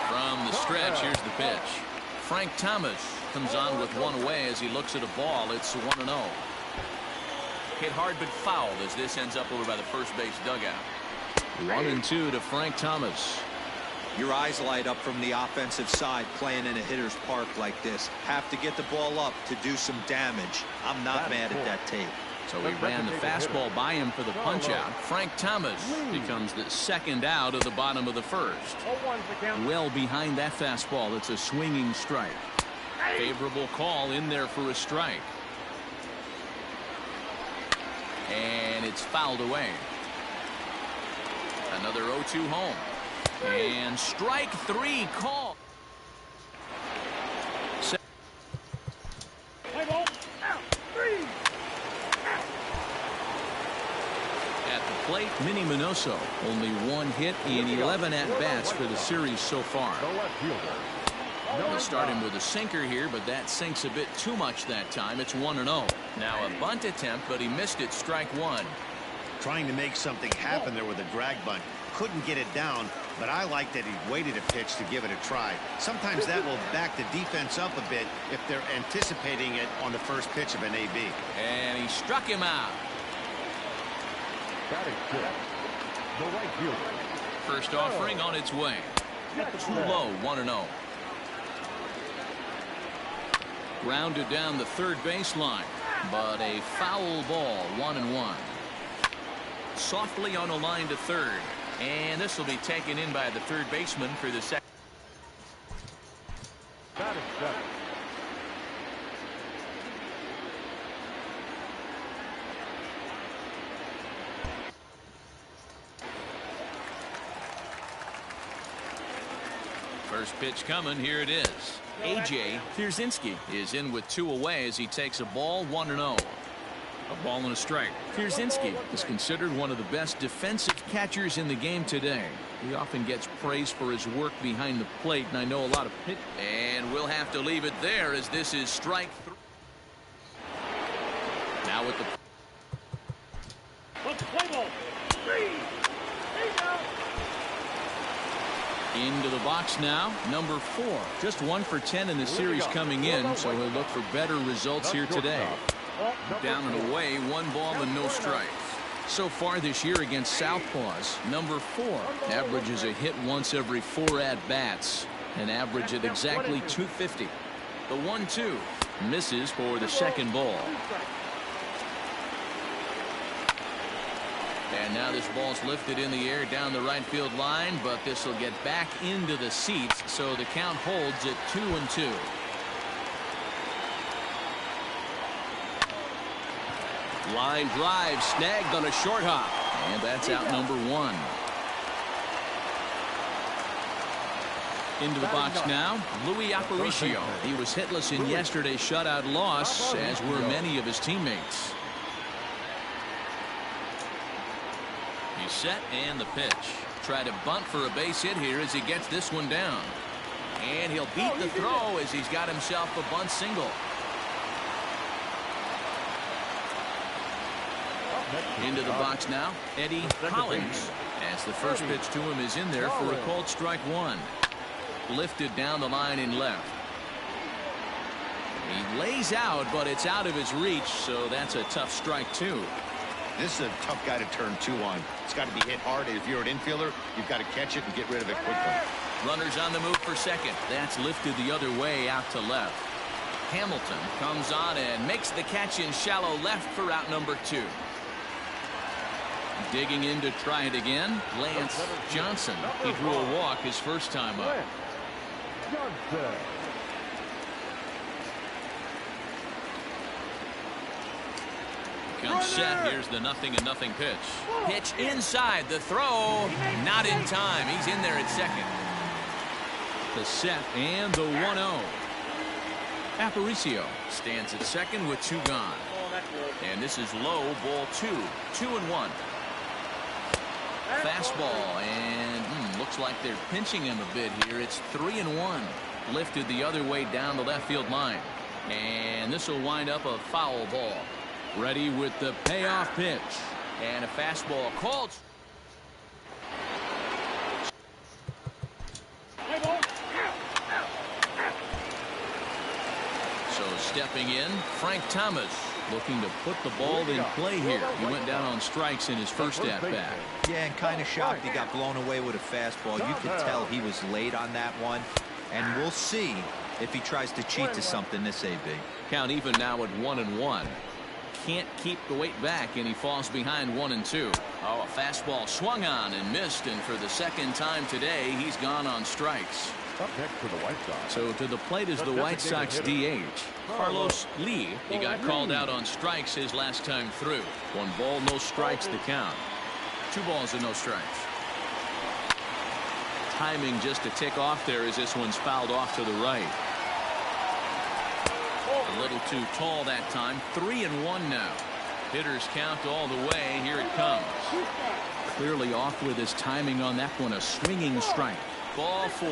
From the stretch, here's the pitch. Frank Thomas comes on with one away as he looks at a ball. It's 1-0. Hit hard but fouled as this ends up over by the first base dugout. 1-2 to Frank Thomas. Your eyes light up from the offensive side playing in a hitter's park like this. Have to get the ball up to do some damage. I'm not mad at that tape. So he ran the fastball by him for the punch out. Frank Thomas becomes the second out of the bottom of the first. Well behind that fastball. It's a swinging strike. Favorable call in there for a strike. And it's fouled away. Another 0-2 home. And strike 3 call. At the plate, Minnie Minoso. Only one hit in 11 at-bats for the series so far. We'll start him with a sinker here, but that sinks a bit too much that time. It's 1-0. Now a bunt attempt, but he missed it. Strike 1. Trying to make something happen there with a drag bunt. Couldn't get it down, but I like that he waited a pitch to give it a try. Sometimes that will back the defense up a bit if they're anticipating it on the first pitch of an AB. And he struck him out. The right fielder. First offering on its way. Too low, 1-0. Grounded down the third baseline, but a foul ball, 1-1. Softly on a line to third. And this will be taken in by the third baseman for the second. First pitch coming. Here it is. A.J. Pierzynski is in with 2 away as he takes a ball, 1-0. A ball and a strike. Pierzynski is considered one of the best defensive catchers in the game today. He often gets praise for his work behind the plate, and I know a lot of pitch. And we'll have to leave it there as this is strike 3. Now with the into the box now, number 4. Just 1 for 10 in the series coming in, so he'll look for better results here today. Down and away, 1 ball and no strikes. So far this year against Southpaws, number 4 averages a hit once every 4 at-bats, an average at exactly 250. The 1-2 misses for the second ball. And now this ball's lifted in the air down the right field line, but this will get back into the seats, so the count holds at 2-2. Line drive snagged on a short hop, and that's out number 1. Into the box now, Louis Aparicio. He was hitless in yesterday's shutout loss, as were many of his teammates. He's set, and the pitch. Try to bunt for a base hit here as he gets this one down. And he'll beat the throw as he's got himself a bunt single. Into the box now, Eddie Collins, as the first pitch to him is in there for a called strike 1. lifted down the line in left. He lays out, but it's out of his reach, so that's a tough strike, too. This is a tough guy to turn 2 on. It's got to be hit hard. If you're an infielder, you've got to catch it and get rid of it quickly. Runners on the move for second. That's lifted the other way out to left. Hamilton comes on and makes the catch in shallow left for out number 2. Digging in to try it again, Lance Johnson. He drew a walk his first time up. Comes set. Here's the 0-0 pitch. Pitch inside. The throw. Not in time. He's in there at second. The set and the 1-0. Aparicio stands at second with 2 gone. And this is low, ball 2. 2-1. Fastball, and looks like they're pinching him a bit here. It's 3-1. Lifted the other way down the left field line. And this will wind up a foul ball. Ready with the payoff pitch. And a fastball called. So stepping in, Frank Thomas looking to put the ball in play here. He went down on strikes in his first at-bat. Yeah, and kind of shocked he got blown away with a fastball. You could tell he was late on that one. And we'll see if he tries to cheat to something this AB. Count even now at 1-1. Can't keep the weight back, and he falls behind 1-2. Oh, a fastball swung on and missed, and for the second time today, he's gone on strikes. Up next for the White Sox. So to the plate is the White Sox DH. Carlos Lee. He got called out on strikes his last time through. 1 ball, no strikes to count. 2 balls and no strikes. Timing just a tick off there as this one's fouled off to the right. A little too tall that time. 3-1 now. Hitters count all the way. Here it comes. Clearly off with his timing on that one. A swinging strike. Ball 4.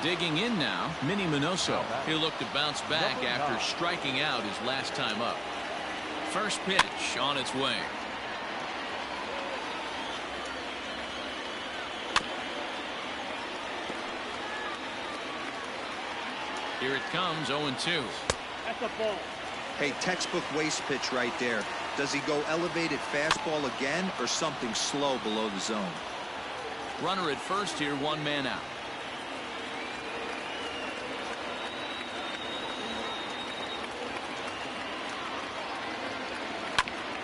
Digging in now, Minnie Minoso. He'll look to bounce back after striking out his last time up. First pitch on its way. Here it comes, 0-2. That's a ball. Hey, textbook waste pitch right there. Does he go elevated fastball again or something slow below the zone? Runner at first here, 1 man out.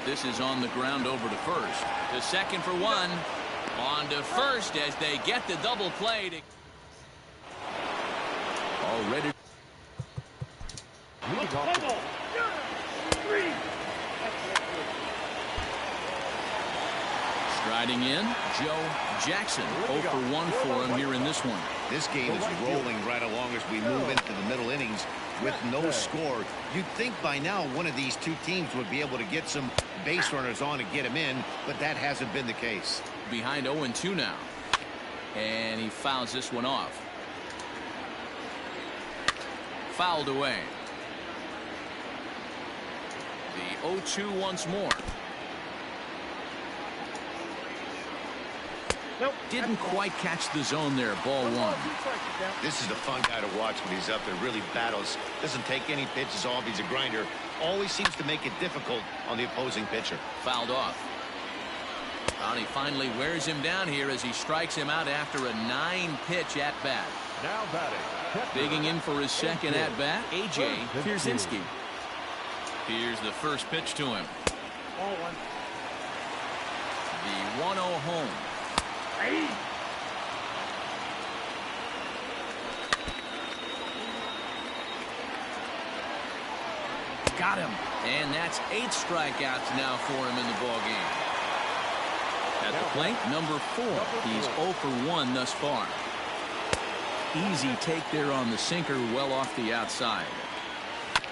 This is on the ground over to first. To second for 1. On to first as they get the double play. Already. Striding in, Joe Jackson. 0 for 1 for him here in this one. This game is rolling right along as we move into the middle innings with no score. You'd think by now one of these 2 teams would be able to get some base runners on and get him in, but that hasn't been the case. Behind 0-2 now. And he fouls this one off. Fouled away. The 0-2 once more. Nope. Didn't quite catch the zone there. Ball 1. This is a fun guy to watch when he's up there. Really battles. Doesn't take any pitches off. He's a grinder. Always seems to make it difficult on the opposing pitcher. Fouled off. And he finally wears him down here as he strikes him out after a 9-pitch at-bat. Now batting. Digging in for his second at-bat, A.J. Pierzynski. Here's the first pitch to him. Ball 1. The 1-0 home. Hey. Got him. And that's 8 strikeouts now for him in the ball game. At the plate, number 4. He's 0 for 1 thus far. Easy take there on the sinker, well off the outside.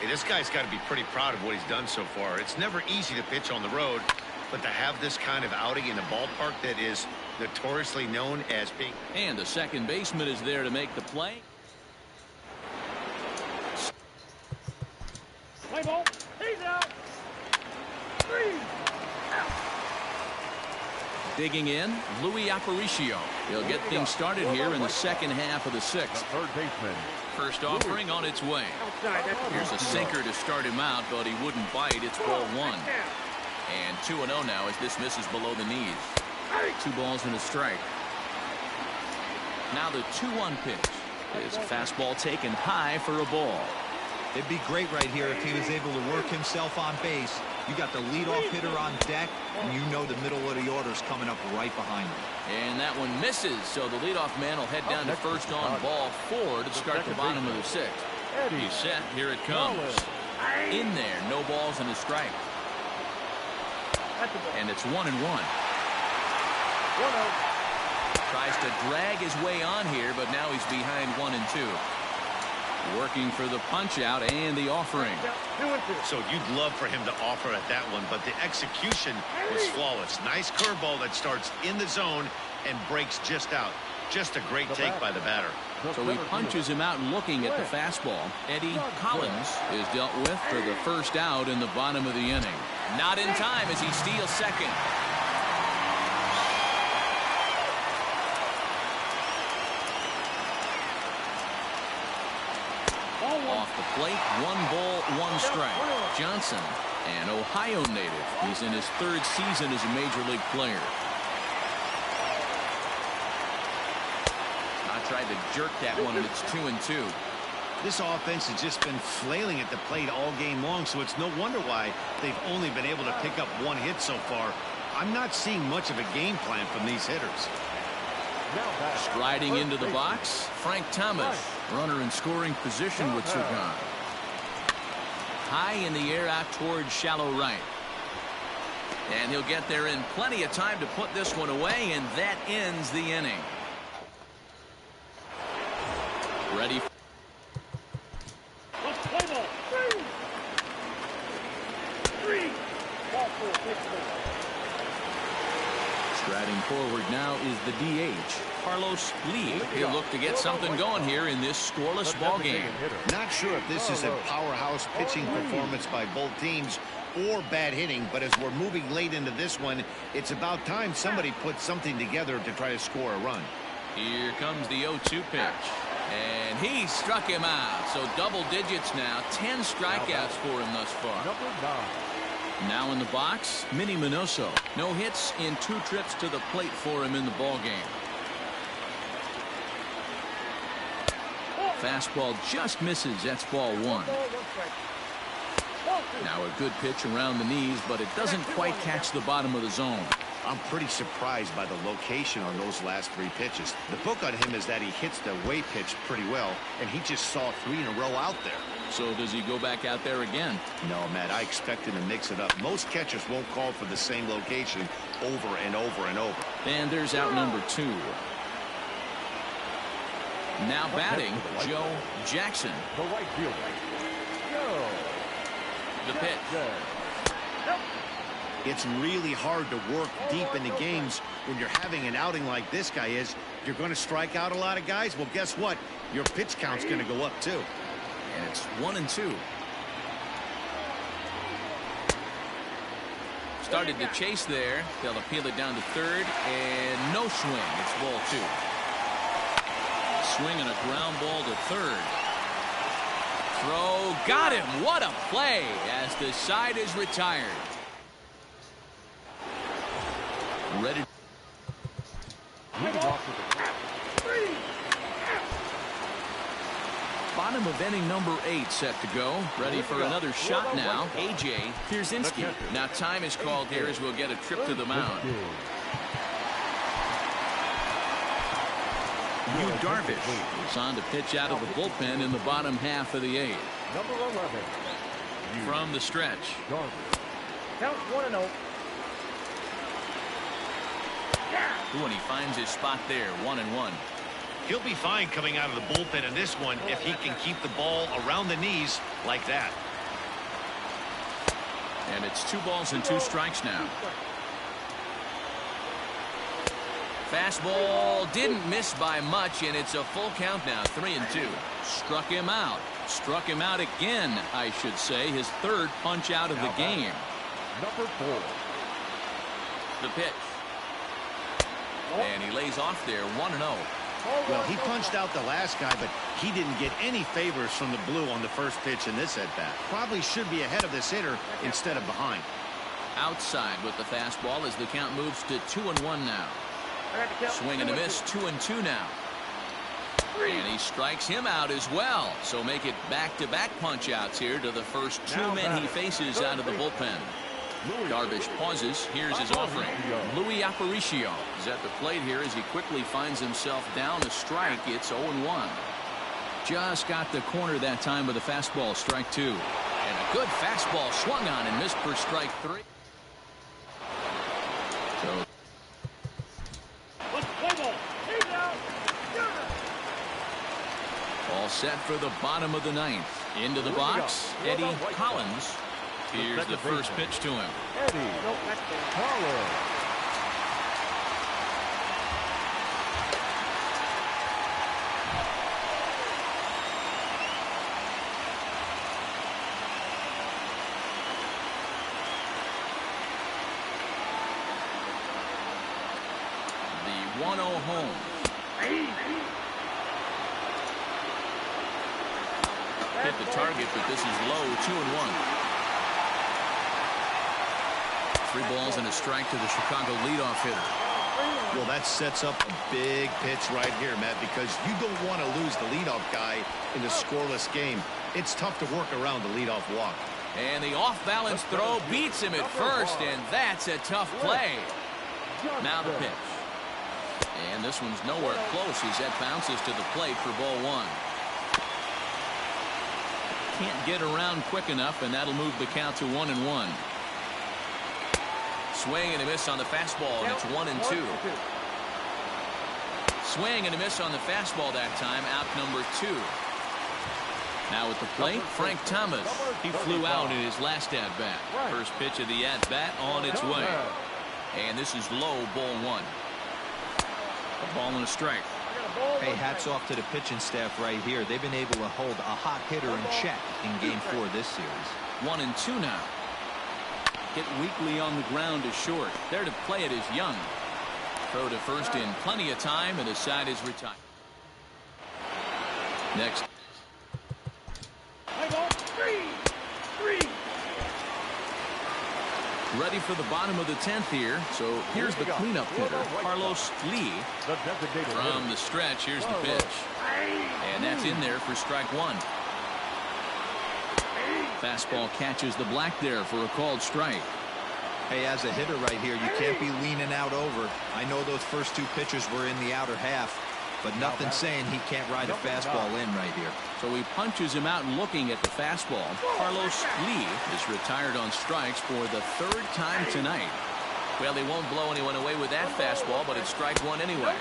Hey, this guy's got to be pretty proud of what he's done so far. It's never easy to pitch on the road, but to have this kind of outing in a ballpark that is notoriously known as being. And the second baseman is there to make the play. Play ball. He's out. 3. Digging in, Louis Aparicio. He'll get things started here in the second half of the sixth. Third baseman. First offering on its way. Here's a sinker to start him out, but he wouldn't bite. It's ball one. And 2-0 now as this misses below the knees. 2 balls and a strike. Now the 2-1 pitch is a fastball taken high for a ball. It'd be great right here if he was able to work himself on base. You got the leadoff hitter on deck, and you know the middle of the order's coming up right behind him. And that one misses, so the leadoff man will head down to first on ball 4 to start the bottom of the sixth. He's set. Here it comes. In there, no balls and a strike. And it's 1-1. Tries to drag his way on here, but now he's behind 1-2. Working for the punch out and the offering. So you'd love for him to offer at that one, but the execution was flawless. Nice curveball that starts in the zone and breaks just out. Just a great take by the batter. So he punches him out looking at the fastball. Eddie Collins is dealt with for the first out in the bottom of the inning. Not in time as he steals second. Off the plate, 1 ball, 1 strike. Johnson, an Ohio native. He's in his 3rd season as a major league player. I tried to jerk that one, and it's 2-2. This offense has just been flailing at the plate all game long, so it's no wonder why they've only been able to pick up 1 hit so far. I'm not seeing much of a game plan from these hitters. Striding into the box, Frank Thomas, runner in scoring position with 2 gone. High in the air out towards shallow right. And he'll get there in plenty of time to put this one away, and that ends the inning. Ready. Striding forward now is the DH, Carlos Lee. He'll look to get something going here in this scoreless ball game. Not sure if this is a powerhouse pitching performance by both teams or bad hitting, but as we're moving late into this one, it's about time somebody puts something together to try to score a run. Here comes the 0-2 pitch. And he struck him out. So double digits now. 10 strikeouts for him thus far. Now in the box, Minnie Minoso. No hits in 2 trips to the plate for him in the ball game. Fastball just misses. That's ball 1. Now a good pitch around the knees, but it doesn't quite catch the bottom of the zone. I'm pretty surprised by the location on those last 3 pitches. The book on him is that he hits the away pitch pretty well, and he just saw 3 in a row out there. So does he go back out there again? No, Matt, I expect him to mix it up. Most catchers won't call for the same location over and over and over. And there's out number 2. Now batting, Joe Jackson. The right fielder, Joe. The pitch. It's really hard to work deep into games when you're having an outing like this guy is. You're going to strike out a lot of guys. Well, guess what? Your pitch count's going to go up, too. And it's 1-2. Started to chase there. They'll appeal it down to third, and no swing. It's ball 2. Swing and a ground ball to third. Throw, got him. What a play as the side is retired. Ready. Bottom of inning number 8 set to go. Ready for another shot now. A.J. Pierzynski. Now time is called here as we'll get a trip to the mound. Yu Darvish is on to pitch out of the bullpen in the bottom half of the 8th. Number 11. From the stretch. Count 1-0. When he finds his spot there, 1-1. He'll be fine coming out of the bullpen in this one if he can keep the ball around the knees like that. And it's 2 balls and 2 strikes now. Fastball didn't miss by much, and it's a full count now, 3-2. Struck him out. Struck him out again, I should say. His 3rd punch out of the game. Number 4. The pitch. And he lays off there 1-0. Well, he punched out the last guy, but he didn't get any favors from the blue on the first pitch in this at-bat. Probably should be ahead of this hitter instead of behind. Outside with the fastball as the count moves to 2-1 now. Swing and a miss, 2-2 now. And he strikes him out as well. So make it back-to-back punch-outs here to the first two men he faces out of the bullpen. Darvish pauses. Here's his offering. Louis Aparicio is at the plate here as he quickly finds himself down a strike. It's 0-1. Just got the corner that time with a fastball, strike two. And a good fastball swung on and missed for strike three. So all set for the bottom of the ninth. Into the box, Eddie Collins. Here's the first pitch to him. Eddie Collins. The 1-0 home. Hit the target, but this is low, 2-1. 3 balls and a strike to the Chicago leadoff hitter. Well, that sets up a big pitch right here, Matt, because you don't want to lose the leadoff guy in a scoreless game. It's tough to work around the leadoff walk. And the off-balance throw beats him at first, and that's a tough play. Now the pitch. And this one's nowhere close as that bounces to the plate for ball one. Can't get around quick enough, and that'll move the count to 1-1. Swing and a miss on the fastball, and it's 1-2. Swing and a miss on the fastball that time, out number 2. Now at the plate, Frank Thomas. He flew out in his last at-bat. First pitch of the at-bat on its way. And this is low, ball 1. A ball and a strike. Hey, hats off to the pitching staff right here. They've been able to hold a hot hitter in check in game 4 this series. 1-2 now. Hit weakly on the ground to short. There to play it is Young. Throw to first in plenty of time, and the side is retired. Next. Ready for the bottom of the 10th here. So here's the cleanup hitter, Carlos Lee. From the stretch, here's the pitch. And that's in there for strike 1. Fastball catches the black there for a called strike. Hey, as a hitter right here, you can't be leaning out over. I know those first 2 pitches were in the outer half, but nothing saying he can't ride a fastball in right here. So he punches him out and looking at the fastball. Carlos Lee is retired on strikes for the 3rd time tonight. Well, they won't blow anyone away with that fastball, but it's strike 1 anyway.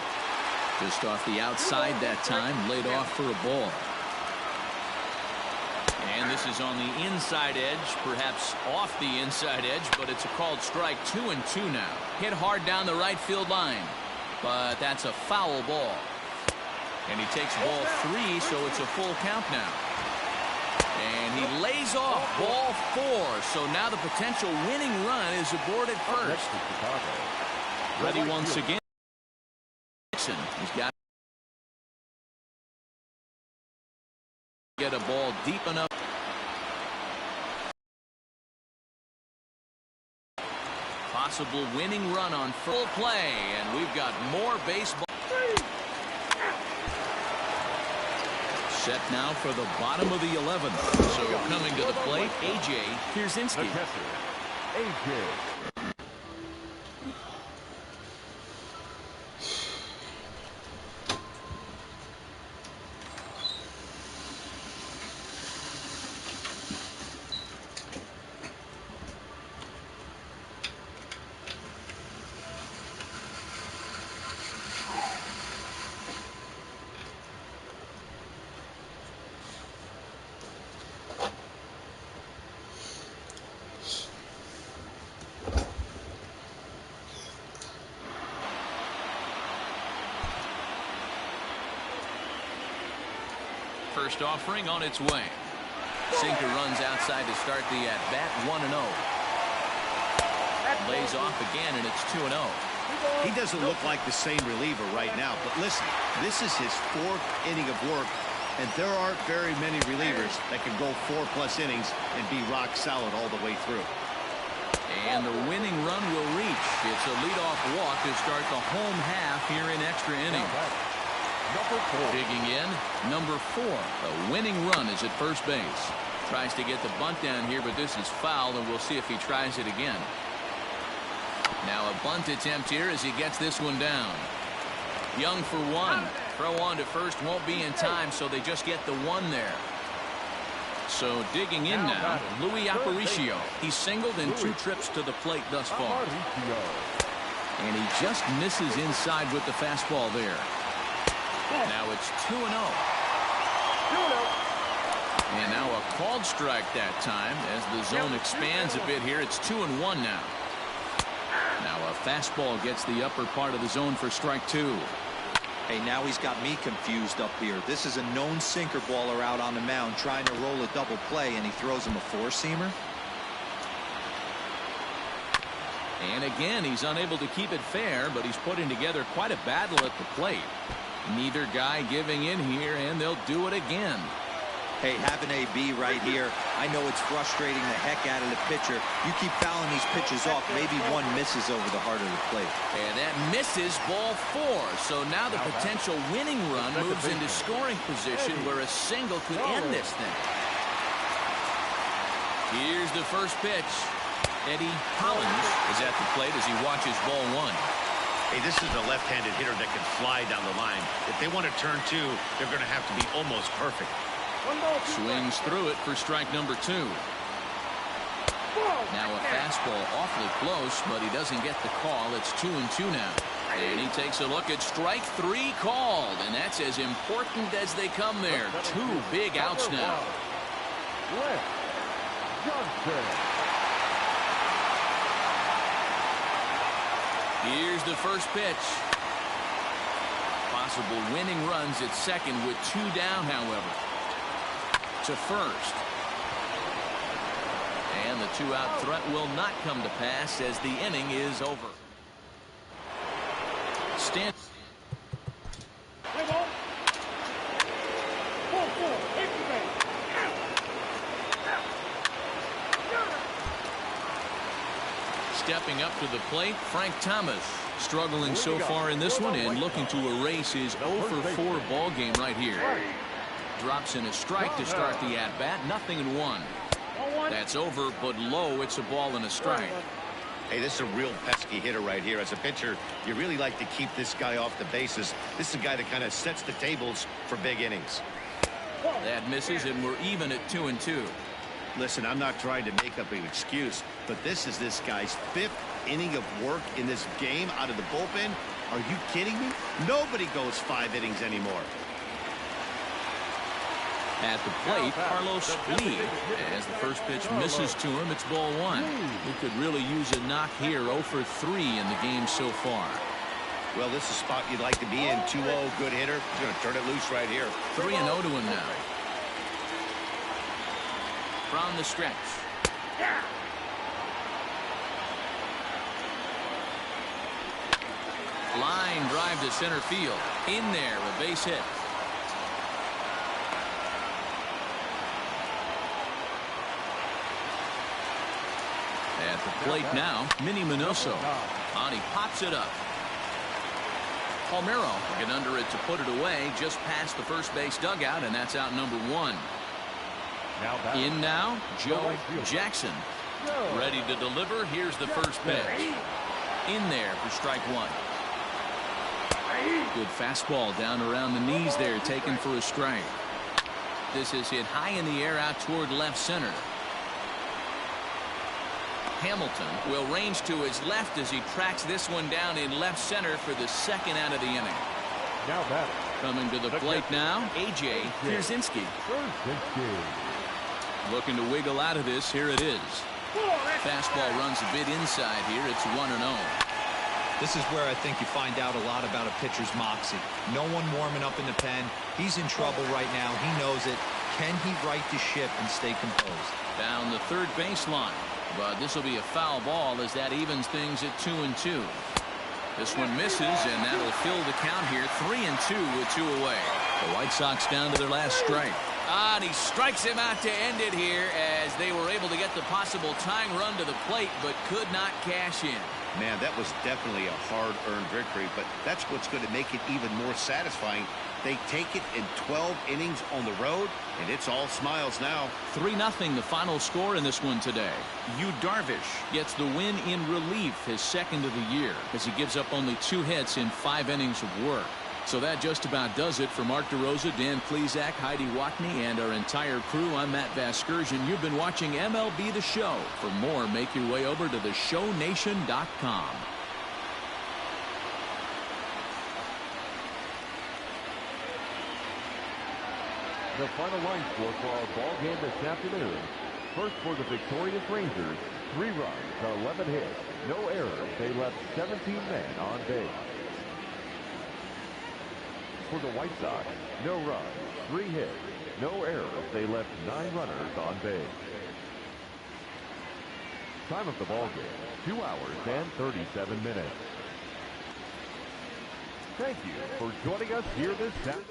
Just off the outside that time, laid off for a ball. And this is on the inside edge, perhaps off the inside edge, but it's a called strike. 2-2 now. Hit hard down the right field line, but that's a foul ball. And he takes ball 3, so it's a full count now. And he lays off ball 4, so now the potential winning run is aboard at first. Ready once again. He's got to get a ball deep enough. Possible winning run on full play, and we've got more baseball. Set now for the bottom of the 11th. So coming to the plate, A.J. Pierzynski. A.J. First offering on its way. Sinker runs outside to start the at-bat, 1-0. Lays off again, and it's 2-0. He doesn't look like the same reliever right now, but listen, this is his 4th inning of work, and there aren't very many relievers that can go 4+ innings and be rock solid all the way through. And the winning run will reach. It's a leadoff walk to start the home half here in extra innings. Digging in, number 4. The winning run is at first base. Tries to get the bunt down here, but this is foul, and we'll see if he tries it again. Now a bunt attempt here as he gets this one down. Young for 1. Throw on to first won't be in time, so they just get the 1 there. So digging in now, Luis Aparicio. He's singled in 2 trips to the plate thus far. And he just misses inside with the fastball there. Now it's 2-0. And now a called strike that time as the zone expands a bit here. It's 2-1 now. Now a fastball gets the upper part of the zone for strike 2. Hey, now he's got me confused up here. This is a known sinker baller out on the mound trying to roll a double play, and he throws him a 4-seamer. And again, he's unable to keep it fair, but he's putting together quite a battle at the plate. Neither guy giving in here, and they'll do it again. Hey, have an AB right here. I know it's frustrating the heck out of the pitcher. You keep fouling these pitches off, maybe one misses over the heart of the plate. And that misses ball 4. So now the potential winning run moves into scoring position where a single could end this thing. Here's the first pitch. Eddie Hollins is at the plate as he watches ball 1. Hey, this is a left-handed hitter that can fly down the line. If they want to turn 2, they're going to have to be almost perfect. Swings through it for strike number 2. Now a fastball awfully close, but he doesn't get the call. It's 2-2 now. And he takes a look at strike 3 called, and that's as important as they come there. 2 big outs now. Here's the first pitch. Possible winning runs at second with 2 down, however. To first. And the 2-out threat will not come to pass as the inning is over. Stand. Stepping up to the plate, Frank Thomas. Struggling so far in this one and looking to erase his 0-for-4 ball game right here. Drops in a strike to start the at-bat. 0-1. That's over, but low. It's a ball and a strike. Hey, this is a real pesky hitter right here. As a pitcher, you really like to keep this guy off the bases. This is a guy that kind of sets the tables for big innings. That misses, and we're even at 2-2. Listen, I'm not trying to make up an excuse, but this is this guy's 5th inning of work in this game out of the bullpen. Are you kidding me? Nobody goes 5 innings anymore. At the plate, Carlos Lee. As the first pitch misses to him, it's ball 1. He could really use a knock here. 0-for-3 in the game so far. Well, this is a spot you'd like to be in. 2-0, good hitter. He's going to turn it loose right here. 3-0 to him now. From the stretch. Line drive to center field. In there, a base hit. At the plate now, Minnie Minoso. On, he pops it up. Palmeiro get under it to put it away just past the first base dugout, and that's out number 1. In now, Joe Jackson. Ready to deliver. Here's the first pitch. In there for strike 1. Good fastball down around the knees there, taken for a strike. This is hit high in the air out toward left center. Hamilton will range to his left as he tracks this one down in left center for the 2nd out of the inning. Now batting. Coming to the plate now, A.J. Pierzynski. Looking to wiggle out of this. Here it is. Fastball runs a bit inside here. It's 1-0. This is where I think you find out a lot about a pitcher's moxie. No one warming up in the pen. He's in trouble right now. He knows it. Can he right the ship and stay composed? Down the third baseline. But this will be a foul ball as that evens things at 2-2. This one misses, and that'll fill the count here. 3-2 with 2 away. The White Sox down to their last strike. And he strikes him out to end it here as they were able to get the possible tying run to the plate, but could not cash in. Man, that was definitely a hard-earned victory, but that's what's going to make it even more satisfying. They take it in 12 innings on the road, and it's all smiles now. 3-0 the final score in this one today. Yu Darvish gets the win in relief, his second of the year, as he gives up only 2 hits in 5 innings of work. So that just about does it for Mark DeRosa, Dan Plesac, Heidi Watney, and our entire crew. I'm Matt Vasgersian. You've been watching MLB The Show. For more, make your way over to theshownation.com. The final line score for our ball game this afternoon. First for the victorious Rangers, 3 runs, 11 hits, no errors. They left 17 men on base. For the White Sox, no runs, 3 hits, no errors. They left 9 runners on base. Time of the ball game, 2 hours and 37 minutes. Thank you for joining us here this Saturday.